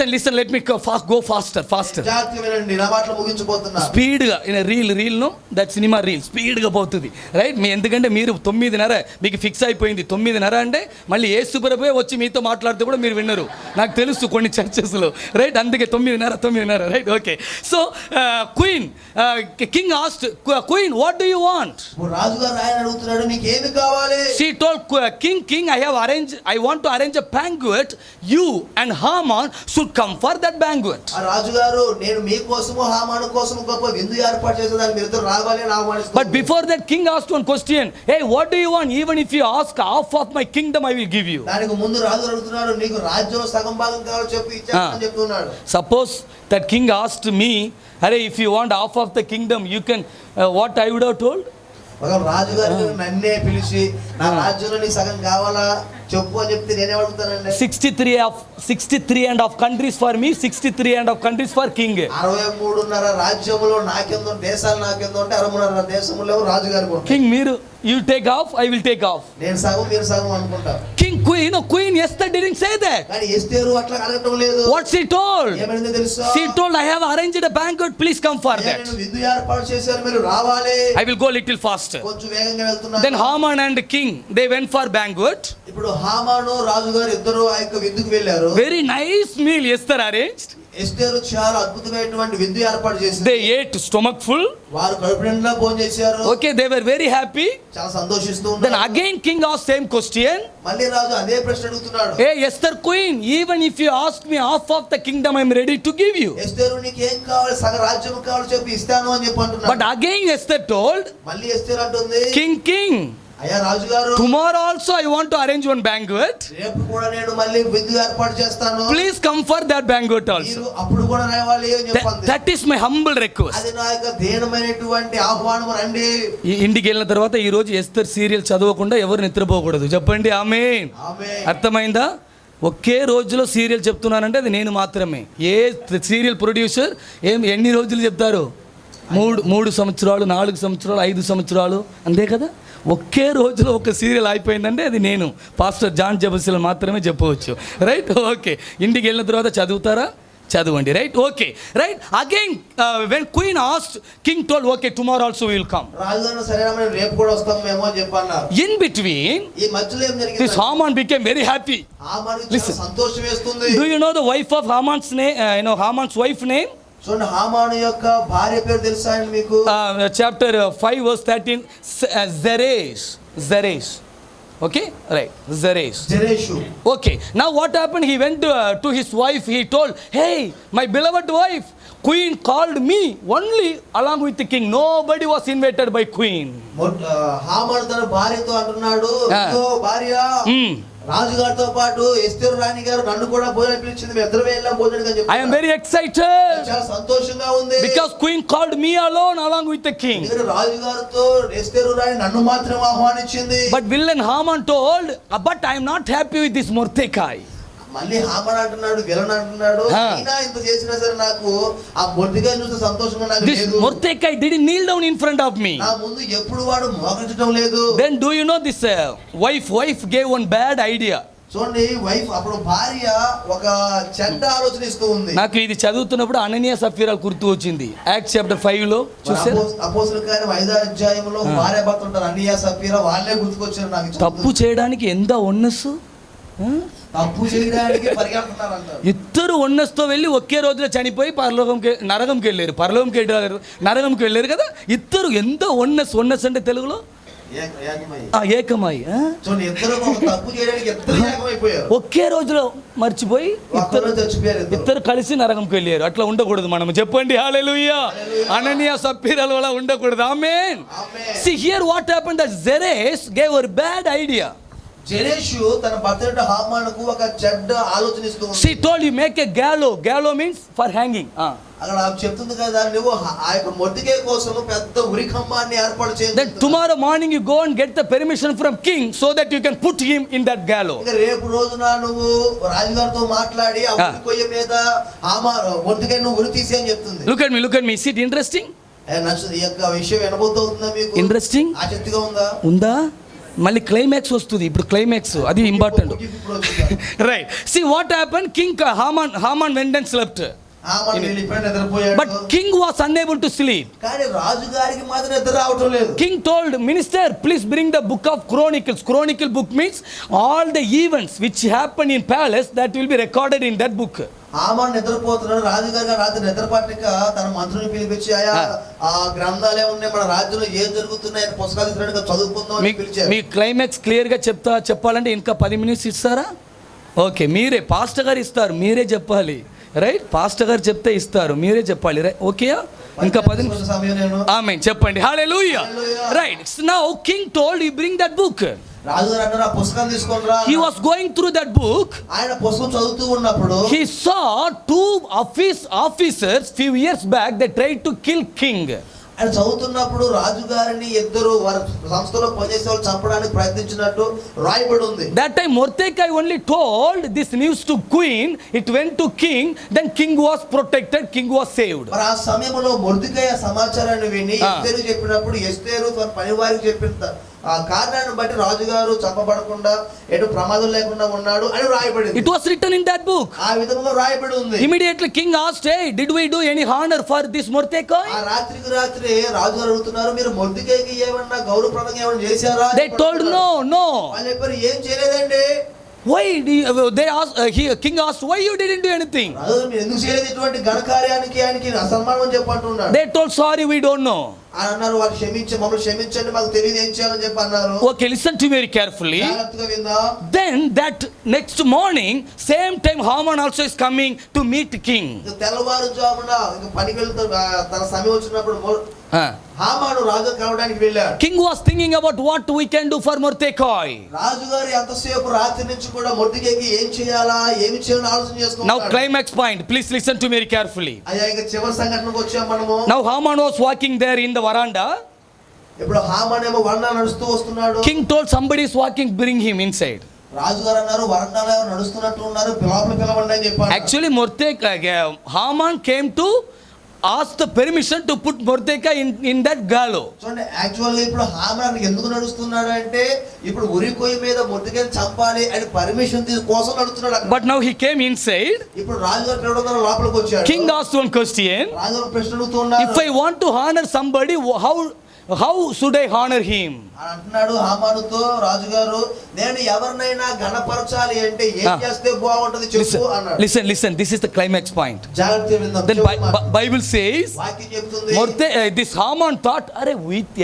Listen, let me go faster. జాగ్రత్తగా వినండి, నా మాటలు ముగించబోతున్నా. స్పీడ్ గా reel know that cinema reel speed గా పోతుంది, రైట్? ఎందుకంటే మీరు 9:30 మీకు ఫిక్స్ అయిపోయింది. 9:30 అంటే మళ్ళీ యేసుప్రభువే వచ్చి మీతో మాట్లాడితే కూడా మీరు విన్నరు, నాకు తెలుసు కొన్ని చర్చెస్లో, రైట్? అందుకే 9:30, right? Okay. So king asked queen, what do you want? రాజుగారు ఆయన అడుగుతున్నాడు, నీకు ఏమి కావాలి? She told king, I want to arrange a banquet. You and Haman should come for that banquet. ఆ రాజుగారు, నేను మీ కోసము హామాను కోసము గొప్ప విందు ఏర్పాటు చేసేదాన్ని, మీరిద్దరు రావాలి అని ఆహ్వానిస్తున్నారు. But before that, king asked one question. Hey, what do you want? Even if you ask half of my kingdom, I will give you. దానికి ముందు రాజు రాజుగారు అడుగుతున్నాడు, నీకు రాజ్యంలో సగం భాగం కావాలో చెప్పు, ఇచ్చేస్తానని చెప్తున్నాడు. Suppose that king asked me, "Arey, if you want half of the kingdom, you can." What I would have told? ఒక రాజుగారు నన్నే పిలిచి నా రాజ్యంలో నీకు సగం కావాలా చెప్పు అని చెప్తే నేనే అడుగుతానండి. 63 and half countries for me, 63 and half countries for king. 63.5 రాజ్యములో నాకెందో, దేశాలు నాకెందో అంటే 63.5 దేశములో రాజుగారు. King, మీరు you take half, I will take half. నేను సగం మీరు సగం అనుకుంటాను. King, Queen Esther didn't say that. కానీ ఎస్తేరు అట్లా అడగటం లేదు. What she told? ఏమైందో తెలుసా? She told, "I have arranged a banquet, please come for that. నేను విందు ఏర్పాటు చేశాను, మీరు రావాలి. I will go little faster." కొంచెం వేగంగా వెళ్తున్నాను. Then Haman and king, they went for banquet. ఇప్పుడు హామాను రాజుగారు ఇద్దరు ఆ యొక్క విందుకు వెళ్ళారు. Very nice meal Esther arranged. ఎస్తేరు చాలా అద్భుతమైనటువంటి విందు ఏర్పాటు చేసింది. They ate stomach full. వారు కడుపు నిండా భోజనం చేశారు. Okay, they were very happy. చాలా సంతోషిస్తూ Then ఉన్నారు. again king asked same question. మళ్ళీ రాజు అదే ప్రశ్న అడుగుతున్నాడు. Hey Esther queen, even if you ask me half of the kingdom, I am ready to give you. ఎస్తేరు నీకు ఏం కావాలి, సగ రాజ్యం కావాలి చెప్పి ఇస్తాను అని చెప్పి అంటున్నాడు. But again Esther told, మళ్ళీ ఎస్తేరు అంటుంది, king, అయ్యా రాజుగారు, tomorrow also I want to arrange one banquet. రేపు కూడా నేను మళ్ళీ విందు ఏర్పాటు చేస్తాను. Please come for that banquet also. మీరు అప్పుడు కూడా రావాలి అని చెప్పండి. That is my humble request. అది నా యొక్క దీనమైనటువంటి ఆహ్వానం, రండి. ఈ ఇంటికి వెళ్ళిన తర్వాత ఈ రోజు ఎస్తర్ సీరియల్ చదవకుండా ఎవరు నిద్రపోకూడదు. చెప్పండి ఆమేన్. ఆమేన్. అర్థమైందా? ఒకే రోజులో సీరియల్ చెప్తున్నానంటే అది నేను మాత్రమే. ఏ సీరియల్ ప్రొడ్యూసర్ ఎన్ని రోజులు చెప్తారు? 3 సంవత్సరాలు, 4 సంవత్సరాలు, 5 సంవత్సరాలు, అంతే కదా. ఒకే రోజులో ఒక సీరియల్ అయిపోయిందంటే అది నేను, పాస్టర్ జాన్ జబసిల్ మాత్రమే చెప్పవచ్చు. రైట్? ఓకే. ఇంటికి వెళ్ళిన తర్వాత చదువుతారా? చదవండి. Right? Okay. Right. Again when queen asked, king told, okay tomorrow also we will come. రాజుగారు సరేనా రేపు కూడా వస్తాం మేము అని చెప్పన్నారు. ఇన్ బిట్వీన్ ఈ మధ్యలో ఏం జరిగింది? This Haman became very happy. హామానుకి Listen. చాలా సంతోషం వేస్తుంది. Do you know the wife of Haman's name? Haman's wife name? చూడండి, హామాను యొక్క భార్య పేరు తెలుసా అండి మీకు? Chapter 5 verse 13, Zeresh. Okay, right, Zeresh. జెరెషు. Okay, now what happened? He went to his wife. He told, "Hey, my beloved wife, queen called me only along with the king. Nobody was invited by queen." హామాను తన భార్యతో అంటున్నాడు, "ఇదిగో భార్య, రాజుగారితో పాటు ఎస్తేరు రాణి గారు నన్ను కూడా భోజనం పిలిచింది, మేము ఇద్దరం వెళ్ళాం భోజనం అని చెప్పి." I am very excited చాలా సంతోషంగా ఉంది. because queen called me alone along with the king. రాజుగారితో ఎస్తేరు రాణి నన్ను మాత్రం ఆహ్వానించింది. But villain Haman told, "But I am not happy with this Mordecai." మళ్ళీ హామాన్ అంటున్నాడు, విలన్ అంటున్నాడు, అయినా ఇంత చేసినా సరే నాకు ఆ మొర్దెకై చూస్తే సంతోషంగా నాకు This లేదు. Mordecai didn't kneel down in front of me. నా ముందు ఎప్పుడు వాడు మోకరించడం లేదు. Then do you know this wife gave one bad idea. చూడండి, వైఫ్ అప్పుడు భార్య ఒక చెడ్డ ఆలోచన ఇస్తూ ఉంది. నాకు ఇది చదువుతున్నప్పుడు అననీయ సఫీరా గుర్తు వచ్చింది. యాక్ట్స్ చాప్టర్ 5 లో చూసారు. అపోస్తలుల కార్యం 5వ అధ్యాయంలో భార్య భర్త ఉంటారు, అననీయ సఫీరా, వాళ్ళే గుర్తుకొచ్చారు నాకు. తప్పు చేయడానికి ఎంత ఒన్నస్సు, తప్పు చేయడానికి పరిగెడుతున్నారు అంటారు. ఇద్దరు ఒన్నస్తో వెళ్ళి ఒకే రోజులో చనిపోయి నరకంకి వెళ్ళారు కదా. ఇద్దరు ఎంత ఒన్నస్ అంటే తెలుగులో ఏకమై. చూడండి, ఇద్దరు తప్పు చేయడానికి ఇద్దరు ఏకమైపోయారు. ఒకే రోజులో మర్చిపోయి ఇద్దరు కలిసి నరకంకి వెళ్ళారు. అట్లా ఉండకూడదు. మనం చెప్పండి హల్లెలూయా. అననీయ సఫీరాల వల్ల ఉండకూడదు. ఆమేన్. See here what happened, that Zeresh gave her bad idea. జెరెషు తన భర్త హామానుకు ఒక చెడ్డ ఆలోచన ఇస్తూ ఉంది. She told you make a gallows means for hanging. అక్కడ చెప్తుంది కదా, నువ్వు ఆ యొక్క మొర్దెకై కోసం పెద్ద ఉరికంబాన్ని ఏర్పాటు చేయాలి. Then tomorrow morning you go and get the permission from king so that you can put him in that gallows. ఇంకా రేపు రోజున నువ్వు రాజుగారితో మాట్లాడి ఆ ఉరి కొయ్య మీద మొర్దెకై నువ్వు ఉరి తీసి అని చెప్తుంది. Look at me. Is it interesting? ఈ యొక్క విషయం వినబోతుందా మీకు? Interesting? ఆసక్తిగా ఉందా? మళ్ళీ క్లైమాక్స్ వస్తుంది. ఇప్పుడు క్లైమాక్స్ అది important. Right. See what happened? King Haman went and slept. But king was unable to sleep. కానీ రాజుగారికి మాత్రం నిద్ర రావటం లేదు. King told minister, please bring the book of Chronicles. Chronicle book means all the events which happened in palace that will be recorded in that book. హామాను నిద్రపోతున్నాడు. రాజుగారు రాత్రి నిద్ర పట్టక తన మంత్రుని పిలిపించి, ఆ గ్రంథాలే ఉన్నాయి, మన రాజ్యంలో ఏం జరుగుతున్నాయి పుస్తకాలు చదువుకుందాం అని పిలిచారు. మీ క్లైమాక్స్ క్లియర్ గా చెప్పాలంటే ఇంకా 10 మినిట్స్ ఇస్తారా? ఓకే, మీరే పాస్టర్ గారు ఇస్తారు, మీరే చెప్పాలి. రైట్? పాస్టర్ గారు చెప్తే ఇస్తారు, మీరే చెప్పాలి. రైట్? ఓకే, ఇంకా 10 నిమిషాలు. ఆమేన్ చెప్పండి హల్లెలూయా. Right. Now king told you bring that book. రాజుగారు అన్నారు ఆ పుస్తకం తీసుకొని రా. He was going through that book. ఆయన పుస్తకం చదువుతూ ఉన్నప్పుడు He saw two officers few years back. They tried to kill king. ఆయన చదువుతున్నప్పుడు రాజుగారిని ఇద్దరు వారి సంస్థలో పనిచేసే వాళ్ళు చంపడానికి ప్రయత్నించినట్టు రాయబడి ఉంది. That time Mordecai only told this news to queen. It went to king. Then king was protected. King was saved. మరి ఆ సమయంలో మొర్దెకై సమాచారాన్ని విని ఎస్తేరు చెప్పినప్పుడు ఎస్తేరు తన పనివారికి చెప్పిన ఆ కారణాన్ని బట్టి రాజుగారు చంపబడకుండా ఎటు ప్రమాదం లేకుండా ఉన్నాడు అని రాయబడింది. It was written in that book. ఆ విధంగా రాయబడి ఉంది. Immediately king asked, "Hey, did we do any honor for this Mordecai?" ఆ రాత్రికి రాత్రి రాజుగారు అడుగుతున్నారు, మీరు మొర్దెకైకి ఏమన్నా గౌరవప్రదంగా ఏమన్నా చేశారా? They told no. వాళ్ళు చెప్పారు ఏం చేయలేదండి. Why? They asked. King asked, "Why you didn't do anything?" రాజు మీరు ఎందుకు చేయలేదు ఇటువంటి ఘనకార్యానికి ఆయనకి అసన్మానం అని చెప్పంటున్నాడు. They told, "Sorry, we don't know." అని అన్నారు. వాళ్ళు మమ్మల్ని క్షమించండి, మాకు తెలియదు ఏం చేయాలని చెప్పి అన్నారు. Okay, listen to me very carefully. జాగ్రత్తగా విందాం. Then that next morning, same time Haman also is coming to meet king. తెల్లవారుజామున ఇంకా పనికి వెళ్తూ తన సమయం వచ్చినప్పుడు హామాను రాజు కలవడానికి వెళ్ళాడు. King was thinking about what we can do for Mordecai. రాజుగారు ఎంతసేపు రాత్రి నుంచి కూడా మొర్దెకైకి ఏం చేయాలా ఏమి చేయాలని ఆలోచన చేస్తున్నాడు. Now climax point, please listen to me very carefully. అయ్యా ఇక చివరి సంఘటనకు వచ్చాం మనము. Now Haman was walking there in the veranda. ఇప్పుడు హామాన్ ఏమో వరండా నడుస్తూ వస్తున్నాడు. King told somebody is walking, bring him inside. రాజుగారు అన్నారు వరండాలో ఎవరు నడుస్తున్నట్టు ఉన్నారు, లోపల పిలవండి అని చెప్పారు. Actually Haman came to ask the permission to put Mordecai in that gallows. చూడండి యాక్చువల్ గా ఇప్పుడు హామాన్ ఎందుకు నడుస్తున్నాడు అంటే ఇప్పుడు ఉరికొయ్య మీద మొర్దెకైని చంపాలి అని పర్మిషన్ కోసం నడుస్తున్నాడు. But now he came inside. ఇప్పుడు రాజుగారు పిలవడం లోపలికి వచ్చాడు. King asked one question. రాజుగారు ప్రశ్న అడుగుతున్నారు. If I want to honor somebody, how should I honor him? అంటున్నాడు హామానుతో రాజుగారు, నేను ఎవరినైనా ఘనపరచాలి అంటే ఏం చేస్తే బాగుంటది చెప్పు అన్నాడు. Listen, this is the climax point. జాగ్రత్తగా విందాం. Then Bible says, వాక్యం చెప్తుంది, this Haman thought,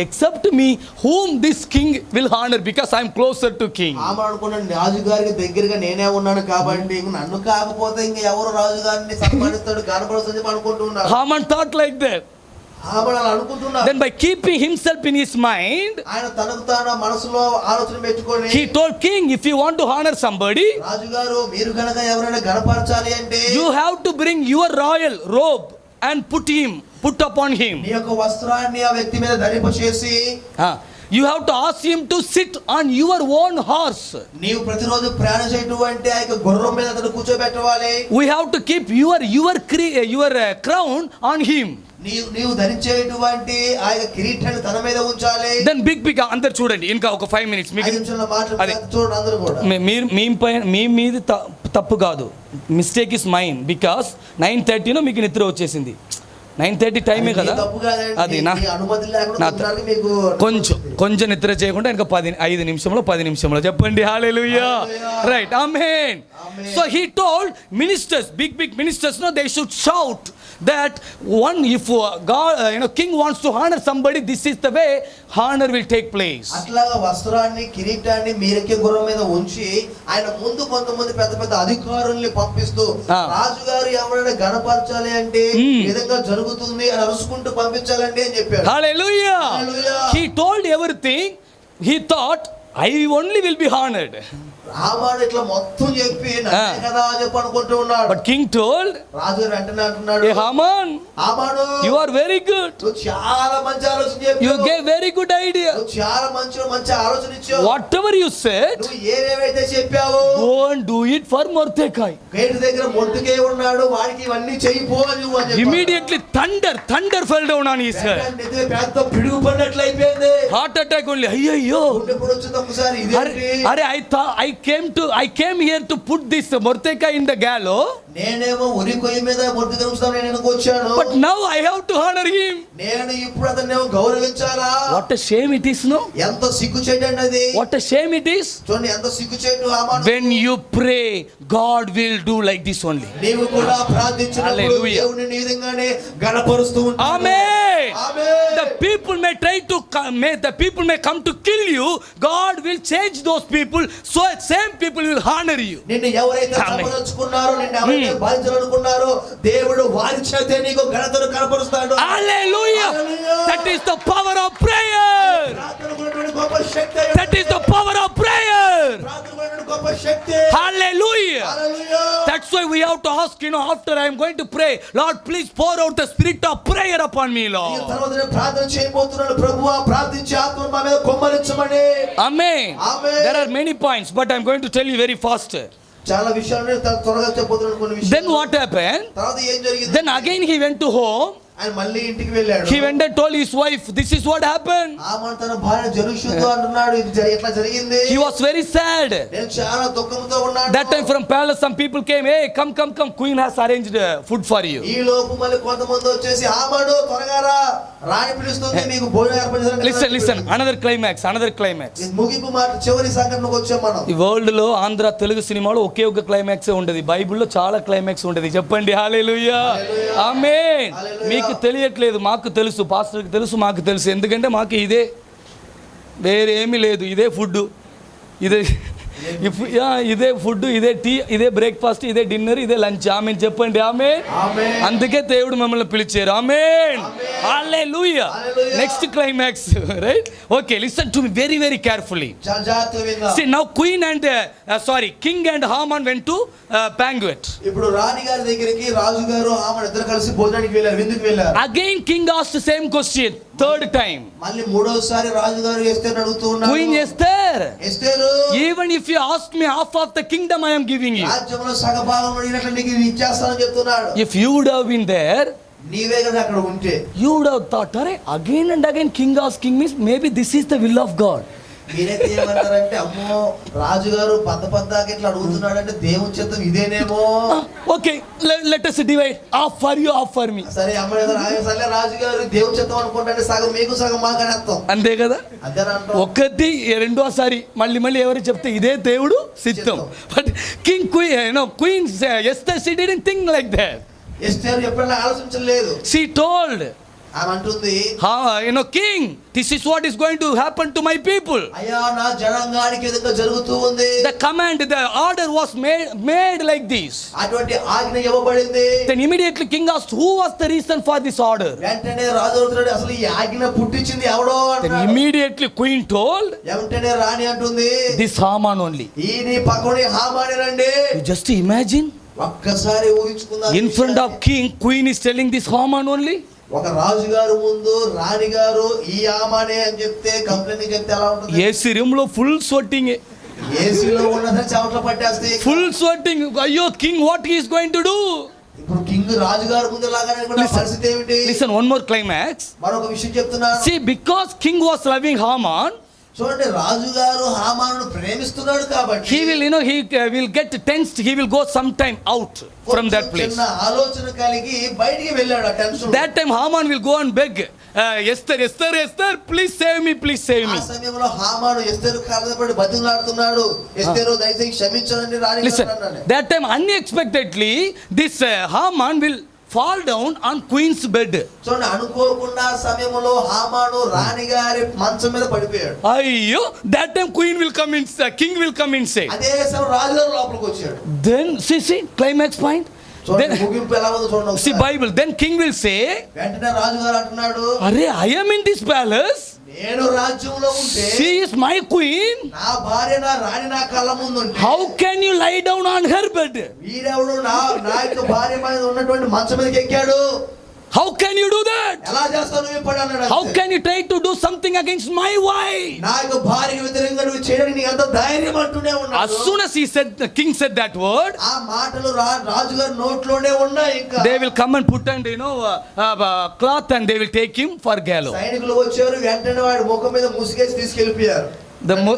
except me, whom this king will honor, because I am closer to king. హామాను అనుకున్నాడు, రాజుగారికి దగ్గరగా నేనే ఉన్నాను కాబట్టి నన్ను కాకపోతే ఇంకా ఎవరు రాజుగారిని సన్మానిస్తాడు ఘనపరుస్తాడు చెప్పి అనుకుంటున్నాడు. Haman thought like that. హామాను అలా అనుకుంటున్నాడు. Then by keeping himself in his mind, ఆయన తనకు తాను మనసులో ఆలోచన పెట్టుకొని he told king, if you want to honor somebody, రాజుగారు మీరు గనక ఎవరైనా ఘనపరచాలి అంటే you have to bring your royal robe and put upon him. నీ యొక్క వస్త్రాన్ని ఆ వ్యక్తి మీద ధరింపచేసి You have to ask him to sit on your own horse. నీవు ప్రతిరోజు ప్రయాణం చేయటువంటి ఆ యొక్క గుర్రం మీద అతను కూర్చోబెట్టవాలి. We have to keep your crown on him. నీవు ధరించేటువంటి ఆ యొక్క కిరీటాన్ని తన మీద ఉంచాలి. Then big అందరు చూడండి ఇంకా ఒక 5 minutes మీకు 5 నిమిషాల మాట్లాడు చూడండి అందరూ కూడా. మీ మీద తప్పు కాదు, మిస్టేక్ ఇస్ మైన్, బికాస్ 9:30 మీకు నిద్ర వచ్చేసింది. 9:30 టైమే కదా, అది నా కొంచెం నిద్ర చేయకుండా ఇంకా 5 నిమిషంలో చెప్పండి హల్లెలూయా. రైట్, ఆమేన్. So he told ministers, big ministers, no, they should shout that if God, king wants to honor somebody, this is the way honor will take place. అట్లాగా వస్త్రాన్ని కిరీటాన్ని మీరకే గుర్రం మీద ఉంచి ఆయన ముందు కొంతమంది పెద్ద అధికారుల్ని పంపిస్తూ రాజుగారు ఎవరైనా ఘనపరచాలి అంటే ఈ విధంగా జరుగుతుంది అని అరుచుకుంటూ పంపించాలండి అని చెప్పారు. హల్లెలూయా. He told everything. He thought I only will be honored. హామాను ఇట్లా మొత్తం చెప్పి నన్నే కదా చెప్పి అనుకుంటూ ఉన్నాడు. But king told, రాజు వెంటనే అంటున్నాడు, hey Haman, హామాను you are very good. నువ్వు చాలా మంచి ఆలోచన చెప్పావు. You gave very good idea. నువ్వు చాలా మంచి ఆలోచన ఇచ్చావు. Whatever you said, నువ్వు ఏవేవైతే చెప్పావో go and do it for Mordecai. Gate దగ్గర మొర్దెకై ఉన్నాడు, వాడికి ఇవన్నీ చెయ్యిపో అని చెప్పాడు. Immediately thunder fell down on his head. పెద్ద పిడుగు పడినట్లు అయిపోయింది. Heart attack only. అయ్యయ్యో, ఎప్పుడు వచ్చింది ఒకసారి ఇదేంటి? అరే I came here to put this Mordecai in the gallows. నేనేమో ఉరికొయ్య మీద మొర్దెకై ఉంచుదాం నేను ఎందుకు వచ్చాను? But now I have to honor him. నేను ఇప్పుడు అతన్ని గౌరవించాలా? What a shame it is, no? ఎంత సిగ్గుచేటండి అది. What a shame it is. చూడండి ఎంత సిగ్గుచేటు హామాను. When you pray, God will do like this only. నీవు కూడా ప్రార్థించినప్పుడు దేవుడు నిన్ను ఈ విధంగానే ఘనపరుస్తూ ఉంటాడు. Amen. Amen. The people may come to kill you. God will change those people, so same people will honor you. నిన్ను ఎవరైతే చంపదలుచుకున్నారో, నిన్ను ఎవరైతే బాధించాలనుకున్నారో, దేవుడు వారి చేతే నీకు ఘనతను కనపరుస్తాడు. Hallelujah. That is the power of prayer. ప్రార్థనకు ఉన్నటువంటి గొప్ప శక్తి. That is the power of prayer. Shakti. Hallelujah. Hallelujah. That's why we have to ask, after I am going to pray, Lord, please pour out the spirit of prayer upon me, ఈ Lord. తర్వాత నేను ప్రార్థన చేయబోతున్నాను. ప్రభువా ప్రార్థించే ఆత్మను మా మీద కుమ్మరించమని. Amen. Amen. There are many points, but I am going to tell you very fast. చాలా విషయాలు నేను త్వరగా చెప్పబోతున్నాను. కొన్ని విషయాలు. Then what happened? తర్వాత ఏం జరిగింది? Then again he went to home. ఆయన మళ్ళీ ఇంటికి వెళ్ళాడు. He went and told his wife, this is what happened. Amman తన భార్య జెరూషలేముతో అంటున్నాడు, ఇది ఎట్లా జరిగింది. He was very sad. నేను చాలా దుఃఖంతో ఉన్నాను. That time from palace some people came, hey, come, queen has arranged food for you. ఈ లోపు మళ్ళీ కొంతమంది వచ్చేసి ఆమడు త్వరగా రా, రాణి పిలుస్తుంది, మీకు భోజనం ఏర్పాటు చేశారు. Listen, another climax. ఇది ముగింపు మాట, చివరి సంఘటనకు వచ్చాం మనం. ఈ వరల్డ్ లో ఆంధ్ర తెలుగు సినిమాలో ఒకే ఒక క్లైమాక్స్ ఉండదు. బైబిల్లో చాలా క్లైమాక్స్ ఉండదు. చెప్పండి హల్లెలూయా. ఆమేన్. మీకు తెలియట్లేదు, మాకు తెలుసు, పాస్టర్కి తెలుసు, మాకు తెలుసు. ఎందుకంటే మాకు ఇదే, వేరే ఏమీ లేదు. ఇదే ఫుడ్, ఇదే ఇదే ఫుడ్, ఇదే టీ, ఇదే బ్రేక్ఫాస్ట్, ఇదే డిన్నర్, ఇదే లంచ్. ఆమేన్ చెప్పండి. ఆమేన్. అందుకే దేవుడు మమ్మల్ని పిలిచారు. ఆమేన్. హల్లెలూయా. Next climax, right? Okay, listen to me very very carefully. See now queen and king and Haman went to banquet. ఇప్పుడు రాణి గారి దగ్గరికి రాజు గారు హామాన్ ఇద్దరు కలిసి భోజనానికి వెళ్ళారు, విందుకు వెళ్ళారు. Again king asked the same question, third time. మళ్ళీ మూడోసారి రాజు గారు ఎస్తేరుని అడుగుతూ ఉన్నారు. Queen Esther, Esther, even if you ask me half of the kingdom I am giving you. రాజ్యంలో సగభాగం అడిగినట్లు నీకు ఇచ్చేస్తానని చెప్తున్నాడు. If you would have been there, నీవే కదా అక్కడ ఉంటే, you would have thought, "Arey, again and again king asking me, maybe this is the will of God." మీరైతే ఏమంటారంటే, అమ్మో రాజుగారు పద్దాకి ఇట్లా అడుగుతున్నాడు అంటే దేవుని చిత్తం ఇదేనేమో. Okay, let us divide, half for you, half for me. సరే అమ్మ సరే రాజుగారు దేవుని చిత్తం అనుకుంటే సగం మీకు సగం మాకు అని అర్థం. అంతే కదా. అంతేనంటాం. ఒకటి రెండోసారి మళ్ళీ ఎవరు చెప్తే ఇదే దేవుడు సిద్ధం. But king queen Esther she didn't think like that. ఎస్తేరు ఎప్పుడైనా ఆలోచించలేదు. She told, ఆమె అంటుంది, king, this is what is going to happen to my people. అయ్యా నా జనాంగానికి ఎదుట జరుగుతూ ఉంది. The command, the order was made like this. అటువంటి ఆజ్ఞ ఇవ్వబడింది. Then immediately king asked, who was the reason for this order? వెంటనే రాజు అడుగుతున్నాడు, అసలు ఈ ఆజ్ఞ పుట్టించింది ఎవడో Then అంటాడు. immediately queen told, వెంటనే రాణి అంటుంది, this Haman only. ఈ నీ పక్కనే హామానేనండి. You just imagine, ఒక్కసారి ఊహించుకుందాం. in front of king, queen is telling this Haman only. ఒక రాజు గారు ముందు రాణి గారు ఈ ఆమానే అని చెప్తే, కంప్లైంట్ చెప్తే ఎలా ఉంటుంది? ఏసీ రూమ్ లో ఫుల్ స్వెట్టింగ్, ఏసీలో ఉన్నది చెమటలు పట్టేస్తాయి. Full sweating. అయ్యో king what he is going to do? ఇప్పుడు కింగ్ రాజు గారు ముందు లాగానే పరిస్థితి ఏమిటి? Listen, one more climax. మరొక విషయం చెప్తున్నాను. See, because king was loving Haman, చూడండి రాజు గారు హామానును ప్రేమిస్తున్నాడు కాబట్టి he will will get tensed, he will go sometime out from that place. చిన్న ఆలోచన కలిగి బయటికి వెళ్ళాడు. ఆ tension. That time Haman will go and beg, Esther, please save me. ఆ సమయంలో హామాను ఎస్తేరు కాళ్ళ పడి బతిమలాడుతున్నాడు. ఎస్తేరు దయచేసి క్షమించండి రాణి గారు Listen, అన్నాడు. that time unexpectedly this Haman will fall down on queen's bed. చూడండి అనుకోకుండా సమయంలో హామాను రాణి గారి మంచం మీద పడిపోయాడు. అయ్యో, that time king will come inside. అదే సమయం రాజు గారు లోపలికి వచ్చాడు. Then see climax point. చూడండి ముగింపు ఎలా ఉందో చూడండి. See Bible, then king will say, వెంటనే రాజు గారు అంటున్నాడు, "Arey, I am in this palace. నేను రాజ్యంలో ఉంటే She is my queen. నా భార్య నా రాణి నా కళ్ళ ముందు ఉంటే How can you lie down on her bed? వీడెవడు నా యొక్క భార్య మీద ఉన్నటువంటి మంచం మీదకి ఎక్కాడు? How can you do that? ఎలా చేస్తావు నువ్వు ఇప్పుడు అన్నాడు. How can you try to do something against my wife?" నా యొక్క భార్యకి వ్యతిరేకంగా నువ్వు చేయడానికి నీకు అంత ధైర్యం అంటూనే ఉన్నాడు. As soon as the king said that word, ఆ మాటలు రాజు గారి నోట్లోనే ఉన్నాయి. ఇంకా they will come and put and cloth and they will take him for gallows. సైనికులు వచ్చారు, వెంటనే వాడి ముఖం మీద ముసుగేసి తీసుకెళ్లిపోయారు.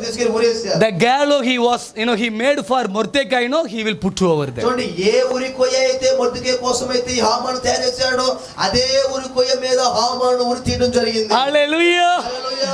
తీసుకెళ్లి ఊరేశారు. The gallows he was he made for Mordecai, he will put over there. చూడండి ఏ ఉరి కొయ్య అయితే మొర్దెకై కోసం అయితే ఈ హామాను తయారు చేశాడో అదే ఉరి కొయ్య మీద హామాను ఉరి తీయడం జరిగింది. Hallelujah.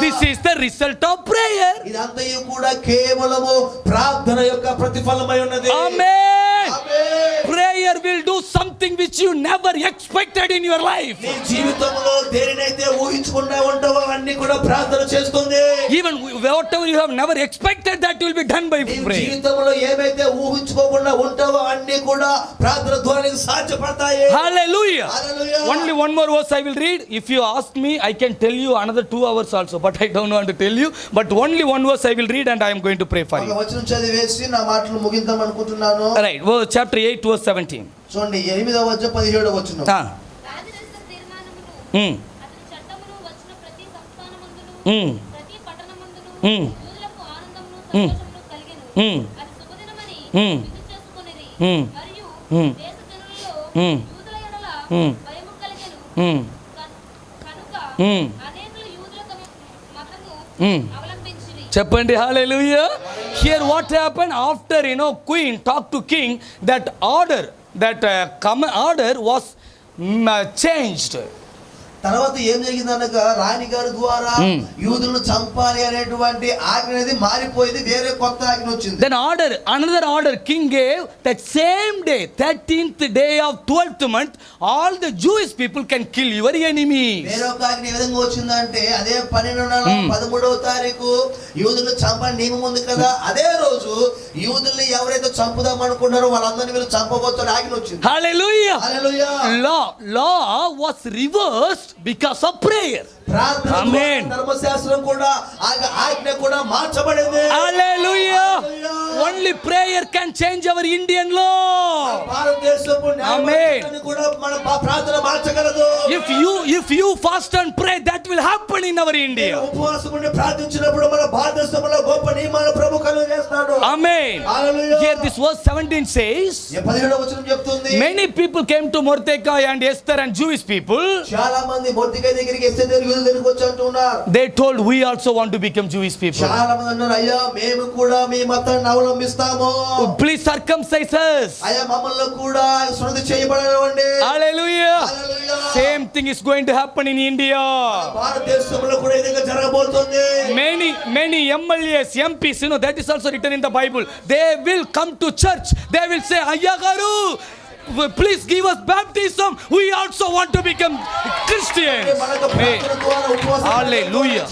This is the result of prayer. ఇదంతయు కూడా కేవలము ప్రార్థన యొక్క ప్రతిఫలమై ఉన్నది. Amen. Amen. Prayer will do something which you never expected in your life. నీ జీవితంలో దేనినైతే ఊహించుకున్నా ఉంటావో అన్ని కూడా ప్రార్థన చేస్తుంది. Even whatever you have never expected, that will be done by నీవు prayer. జీవితంలో ఏమైతే ఊహించుకోకుండా ఉంటావో అన్ని కూడా ప్రార్థన ద్వారా నీకు సాధ్యపడతాయి. Hallelujah. Hallelujah. Only one more verse I will read. If you ask me, I can tell you another 2 hours also, but I don't want to tell you. But only one verse I will read, and I am going to pray for ఒక you. వచనం చదివేసి నా మాటలు ముగిద్దాం అనుకుంటున్నాను. Right. Chapter 8, verse 17. చూడండి 8వ అధ్యాయం 17వ వచనం. రాజరిక తీర్మానమును అతని చట్టమును వచ్చిన ప్రతి సంస్థానమందును ప్రతి పట్టణమందును యూదులకు ఆనందమును సంతోషమును కలిగెను. అది శుభదినమని విందు చేసుకొనిరి. మరియు దేశ జనులలో యూదుల ఎడల భయము కలిగెను. కనుక అనేకులు యూదుల మతము అవలంబించిరి. చెప్పండి hallelujah. Here what happened after queen talked to king, that order, that order was changed. తర్వాత ఏం జరిగిందనగా రాణి గారి ద్వారా యూదులను చంపాలి అనేటువంటి ఆజ్ఞ అనేది మారిపోయింది, వేరే కొత్త ఆజ్ఞ వచ్చింది. Then another order king gave, that same day, 13th day of 12th month, all the Jewish people can kill your enemies. వేరే ఒక ఆజ్ఞ ఏ విధంగా వచ్చిందంటే అదే 12వ నెల 13వ తారీఖు యూదులను చంపని నియమం ఉంది కదా, అదే రోజు యూదుల్ని ఎవరైతే చంపుదాం అనుకున్నారో వాళ్ళందరినీ మీరు చంపబోతున్న ఆజ్ఞ వచ్చింది. Hallelujah. Hallelujah. Law was reversed because of prayer. ప్రార్థన ద్వారా ధర్మశాస్త్రం కూడా ఆజ్ఞ కూడా మార్చబడింది. Hallelujah. Only prayer can change our Indian law. భారతదేశపు న్యాయాన్ని కూడా మన ప్రార్థన మార్చగలదు. If you fast and pray, that will happen in our India. ఉపవాసం ఉండి ప్రార్థించినప్పుడు మన భారతదేశంలో గొప్ప నియమాలు ప్రభు కలుగ చేస్తాడు. Amen. Hallelujah. Here this verse 17 says, 17వ వచనం చెప్తుంది, many people came to Mordecai and Esther and Jewish people. చాలా మంది మొర్దెకై దగ్గరికి ఎస్తేర్ దగ్గరికి వచ్చి అంటున్నారు. They told, we also want to become Jewish people. చాలా మంది అన్నారు, అయ్యా మేము కూడా మీ మతాన్ని అవలంబిస్తాము. Please circumcise us. అయ్యా మమ్మల్ని కూడా శుద్ధి చేయబడనివ్వండి. Hallelujah. Hallelujah. Same thing is going to happen in India. భారతదేశంలో కూడా ఇదే జరగబోతుంది. Many MLAs, MPs, that is also written in the Bible. They will come to church. They will say, Ayya garu, please give us baptism. We also want to become Christians. Hallelujah.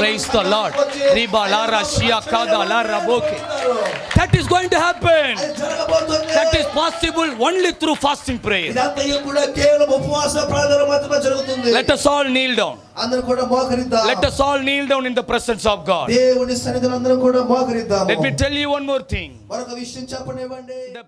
Praise the Lord. Riba lara shia kada lara boke. That is going to happen. That is possible only through fasting prayer. Let us all kneel down. Let us all kneel down in the presence of God. Let me tell you one more thing. The